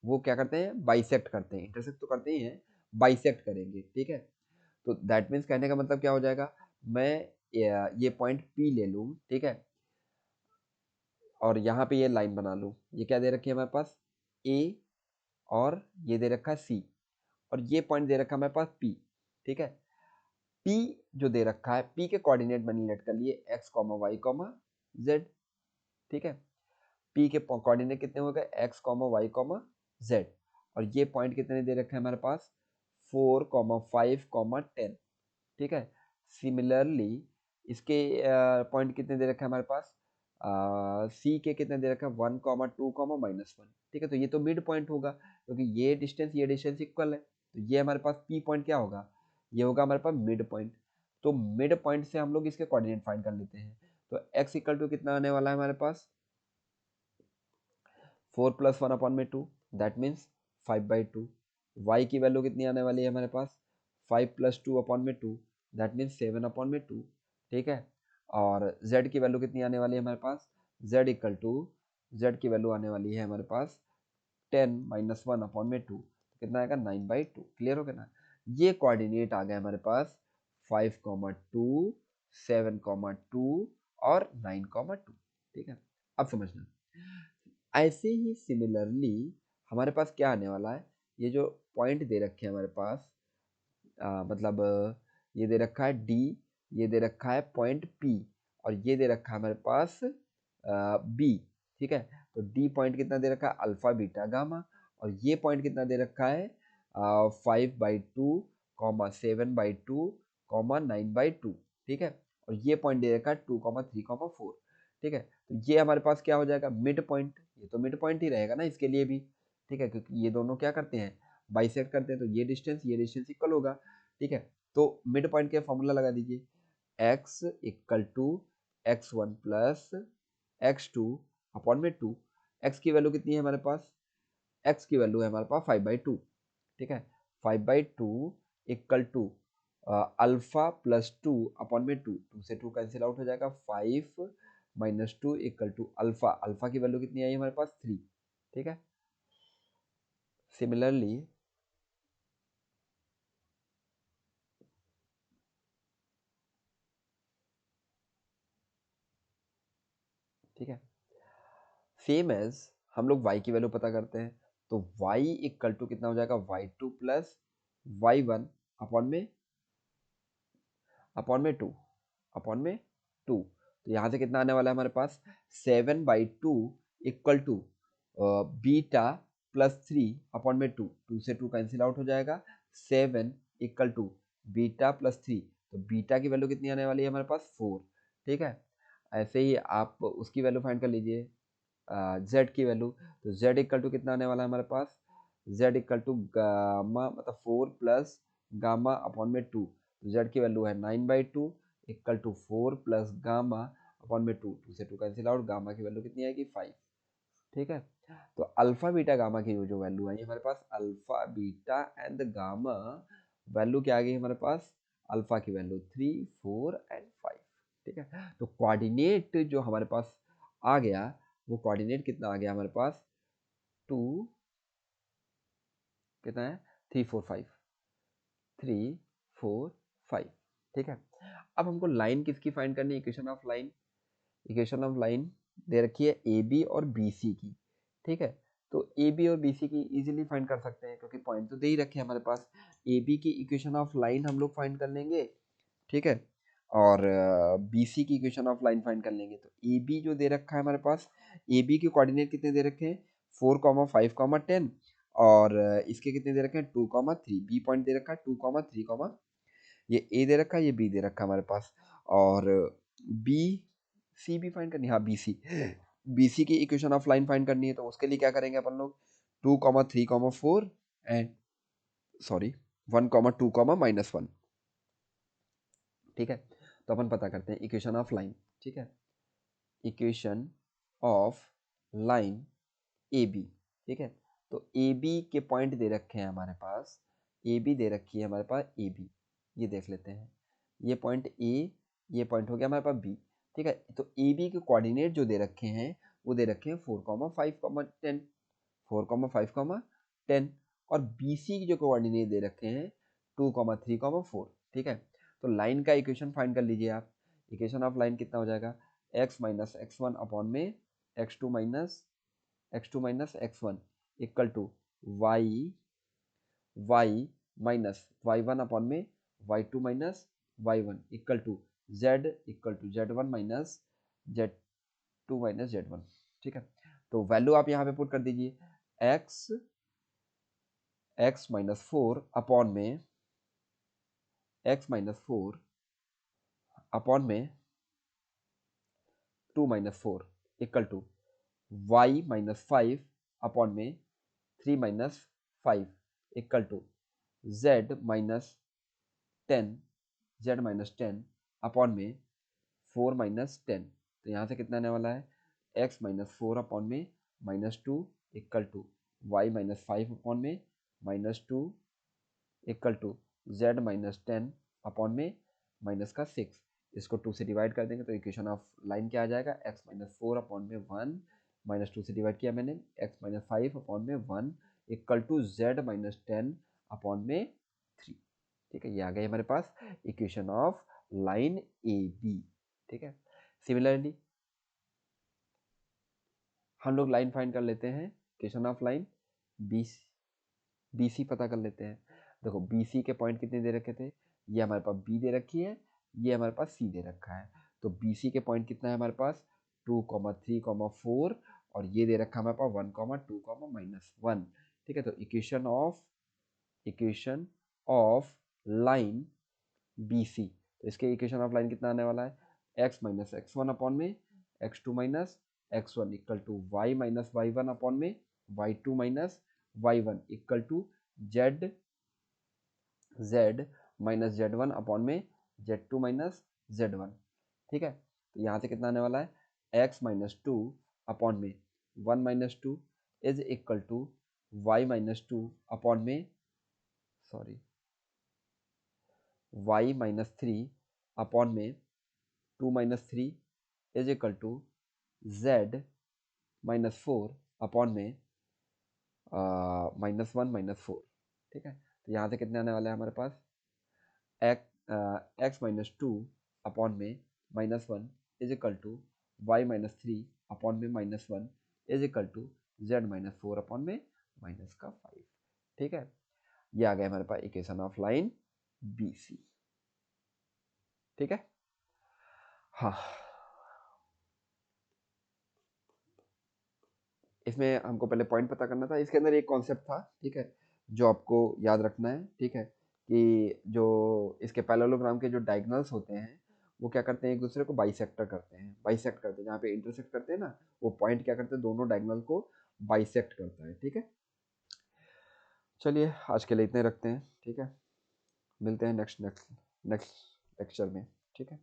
वो क्या करते हैं, बाइसेक्ट करते हैं, इंटरसेक्ट तो करते ही हैं, बाइसेक्ट करेंगे। ठीक है, तो दैट मीन्स कहने का मतलब क्या हो जाएगा, मैं ये पॉइंट P ले लूँ, ठीक है, और यहाँ पे ये लाइन बना लूँ। ये क्या दे रखी है हमारे पास, A, और ये दे रखा है C, और ये पॉइंट दे रखा है हमारे पास P। ठीक है, P जो दे रखा है, P के कोऑर्डिनेट मैंने लेट कर लिए x, y, z। ठीक है, P के कोऑर्डिनेट कितने हो गए, x, y, z, और ये पॉइंट कितने दे रखे हैं हमारे पास, 4, 5, 10। ठीक है, सिमिलरली इसके पॉइंट कितने दे रखे हैं हमारे पास, सी के कितने दे रखे हैं, 1, 2, -1। ठीक है, तो ये तो मिड पॉइंट होगा क्योंकि ये डिस्टेंस इक्वल है, तो ये हमारे पास पी पॉइंट क्या होगा, ये होगा हमारे पास मिड पॉइंट। तो मिड पॉइंट से हम लोग इसके कोऑर्डिनेट फाइंड कर लेते हैं। तो x इक्वल टू कितना आने वाला है हमारे पास, 4 + 1/2, दैट मीन्स 5/2। y की वैल्यू कितनी आने वाली है हमारे पास, 5 + 2/2, दैट मीन्स 7/2। ठीक है, और z की वैल्यू कितनी आने वाली है हमारे पास, z की वैल्यू आने वाली है हमारे पास 10 - 1/2, कितना आएगा, 9/2। क्लियर हो गया ना, ये कोऑर्डिनेट आ गया हमारे पास 5, 2, 7, 2 और 9, 2। ठीक है, अब समझना, ऐसे ही सिमिलरली हमारे पास क्या आने वाला है, ये जो पॉइंट दे रखे हैं हमारे पास, मतलब ये दे रखा है डी, ये दे रखा है पॉइंट पी, और ये दे रखा है हमारे पास बी। ठीक है, तो डी पॉइंट कितना दे रखा है, अल्फा, बीटा, गामा, और ये पॉइंट कितना दे रखा है, 5/2, 7/2, 9/2। ठीक है, और ये पॉइंट दे रखा है 2, 3, 4। ठीक है, तो ये हमारे पास क्या हो जाएगा, मिड पॉइंट। ये तो मिड पॉइंट ही रहेगा ना इसके लिए भी। ठीक है, क्योंकि ये दोनों क्या करते हैं, बाइसेक्ट करते हैं, तो ये डिस्टेंस इक्वल होगा। ठीक है, तो मिड पॉइंट के फॉर्मूला लगा दीजिए, x equal to x1 plus x2/2। x की वैल्यू कितनी है हमारे पास, x की वैल्यू है हमारे पास 5/2। ठीक है, 5/2 इक्वल टू अल्फा प्लस 2/2, 2 से 2 कैंसिल आउट हो जाएगा, 5 - 2 इक्वल टू अल्फा, अल्फा की वैल्यू कितनी आई हमारे पास, 3। ठीक है, सिमिलरली ठीक है, सेम एज हम लोग y की वैल्यू पता करते हैं, तो y इक्वल टू कितना हो जाएगा, y2 प्लस y1 अपॉन में 2। तो यहाँ से कितना आने वाला है हमारे पास, 7/2 इक्वल टू बीटा प्लस 3/2, 2 से 2 कैंसिल आउट हो जाएगा, 7 इक्वल टू बीटा प्लस 3, तो बीटा की वैल्यू कितनी आने वाली है हमारे पास, 4। ठीक है, ऐसे ही आप उसकी वैल्यू फाइंड कर लीजिए, z की वैल्यू, तो z इक्वल टू कितना आने वाला है हमारे पास, z इक्वल टू गामा मतलब 4 प्लस गामा/2, तो z की वैल्यू है 9/2 इक्वल टू 4 प्लस गामा/2, 2 से 2 कैंसिल आउट, गामा की वैल्यू कितनी आएगी, 5। ठीक है, तो अल्फा बीटा गामा की जो वैल्यू आई हमारे पास, alpha beta and gamma value क्या आ गई हमारे पास, अल्फा की वैल्यू 3, 4 एंड 5। ठीक है, तो कोऑर्डिनेट जो हमारे पास आ गया, वो कोऑर्डिनेट कितना आ गया हमारे पास, 2, कितना है, 3, 4, 5, 3, 4, 5। ठीक है, अब हमको लाइन किसकी फाइंड करनी है, equation of line, equation of line दे रखी है ए बी और बी सी की। ठीक है, तो ए बी और बी सी की इजीली फाइंड कर सकते हैं क्योंकि पॉइंट तो दे ही रखे हैं हमारे पास। ए बी की इक्वेशन ऑफ लाइन हम लोग फाइंड कर लेंगे। ठीक है, और बी सी की इक्वेशन ऑफ लाइन फाइंड कर लेंगे। तो ए बी जो दे रखा है हमारे पास, ए बी के कोऑर्डिनेट कितने दे रखे हैं, 4, 5, 10, और इसके कितने दे रखे हैं, 2, 3। बी पॉइंट दे रखा है 2, 3, ये ए दे रखा है, ये बी दे रखा है हमारे पास, और बी सी भी फाइंड करनी है, हाँ बी सी की इक्वेशन ऑफ लाइन फाइंड करनी है, तो उसके लिए क्या करेंगे अपन लोग, 2, 3, 4 एंड सॉरी 1, 2, -1। ठीक है, तो अपन पता करते हैं इक्वेशन ऑफ लाइन। ठीक है, equation of line A B. ठीक है, तो ए बी के पॉइंट दे रखे हैं हमारे पास, ए बी दे रखी है हमारे पास ए बी, ये देख लेते हैं, ये पॉइंट ए, ये पॉइंट हो गया हमारे पास बी, ठीक है। तो ए बी के कोऑर्डिनेट जो दे रखे हैं वो दे रखे हैं 4,5,10, 4,5,10, और बी सी की जो कोऑर्डिनेट दे रखे हैं 2,3,4, ठीक है। तो लाइन का इक्वेशन फाइंड कर लीजिए आप। इक्वेशन ऑफ लाइन कितना हो जाएगा, x minus x one upon में x2 minus x1 equal to y minus y1 upon में y2 minus y1 equal to z1 minus z1, ठीक है। तो वैल्यू आप यहाँ पे पुट कर दीजिए, x माइनस 4 अपॉन में x माइनस 4 अपॉन में 2 minus 4 equal to y minus 5 upon में 3 minus 5 equal to z minus 10 upon में 4 माइनस 10। तो यहाँ से कितना आने वाला है, x माइनस 4 अपॉन में -2 equal to y minus 5 upon में -2 equal to z minus 10 upon में माइनस का 6। इसको 2 से डिवाइड कर देंगे तो इक्वेशन ऑफ लाइन क्या आ जाएगा, x माइनस 4 अपॉन में 1 -2 से डिवाइड किया मैंने, x माइनस 5 अपॉन में 1 equal to z minus 10 upon में 3, ठीक है। ये आ गई हमारे पास equation of line A B, ठीक है। सिमिलरली हम लोग लाइन फाइंड कर लेते हैं, equation of line B C पता कर लेते हैं। देखो बी सी के पॉइंट कितने दे रखे थे, ये हमारे पास बी दे रखी है, ये हमारे पास सी दे रखा है। तो बी सी के पॉइंट कितना है हमारे पास 2, 3, 4, और ये दे रखा है हमारे पास 1, 2, -1, ठीक है। तो equation of line B C, तो इसके इक्वेशन ऑफ लाइन कितना आने वाला है, x माइनस x1 अपॉन में x2 minus x1 equal to y minus y1 upon में y2 minus y1 equal to z minus z1 upon में z2 माइनस z1, ठीक है। तो यहाँ से कितना आने वाला है, x माइनस 2 अपॉन में 1 minus 2 is equal to y minus 2 upon में y माइनस 3 अपॉन में 2 minus 3 is equal to z minus 4 upon में -1 -4, ठीक है। तो यहाँ से कितने आने वाले हैं हमारे पास, x माइनस 2 अपॉन में -1 is equal to y minus 3 upon में -1 is equal to z minus 4 upon में -5, ठीक है। ये आ गया हमारे पास equation of line B C, ठीक है। हाँ, इसमें हमको पहले पॉइंट पता करना था, इसके अंदर एक कॉन्सेप्ट था, ठीक है, जो आपको याद रखना है, ठीक है, कि जो इसके पैरेललोग्राम के जो डायगोनल्स होते हैं वो क्या करते हैं, एक दूसरे को बाइसेक्टर करते हैं, जहाँ पे इंटरसेक्ट करते हैं ना, वो पॉइंट क्या करते हैं, दोनों डायगोनल को बाइसेक्ट करता है, ठीक है। चलिए आज के लिए इतने रखते हैं, ठीक है, मिलते हैं नेक्स्ट लेक्चर में, ठीक है।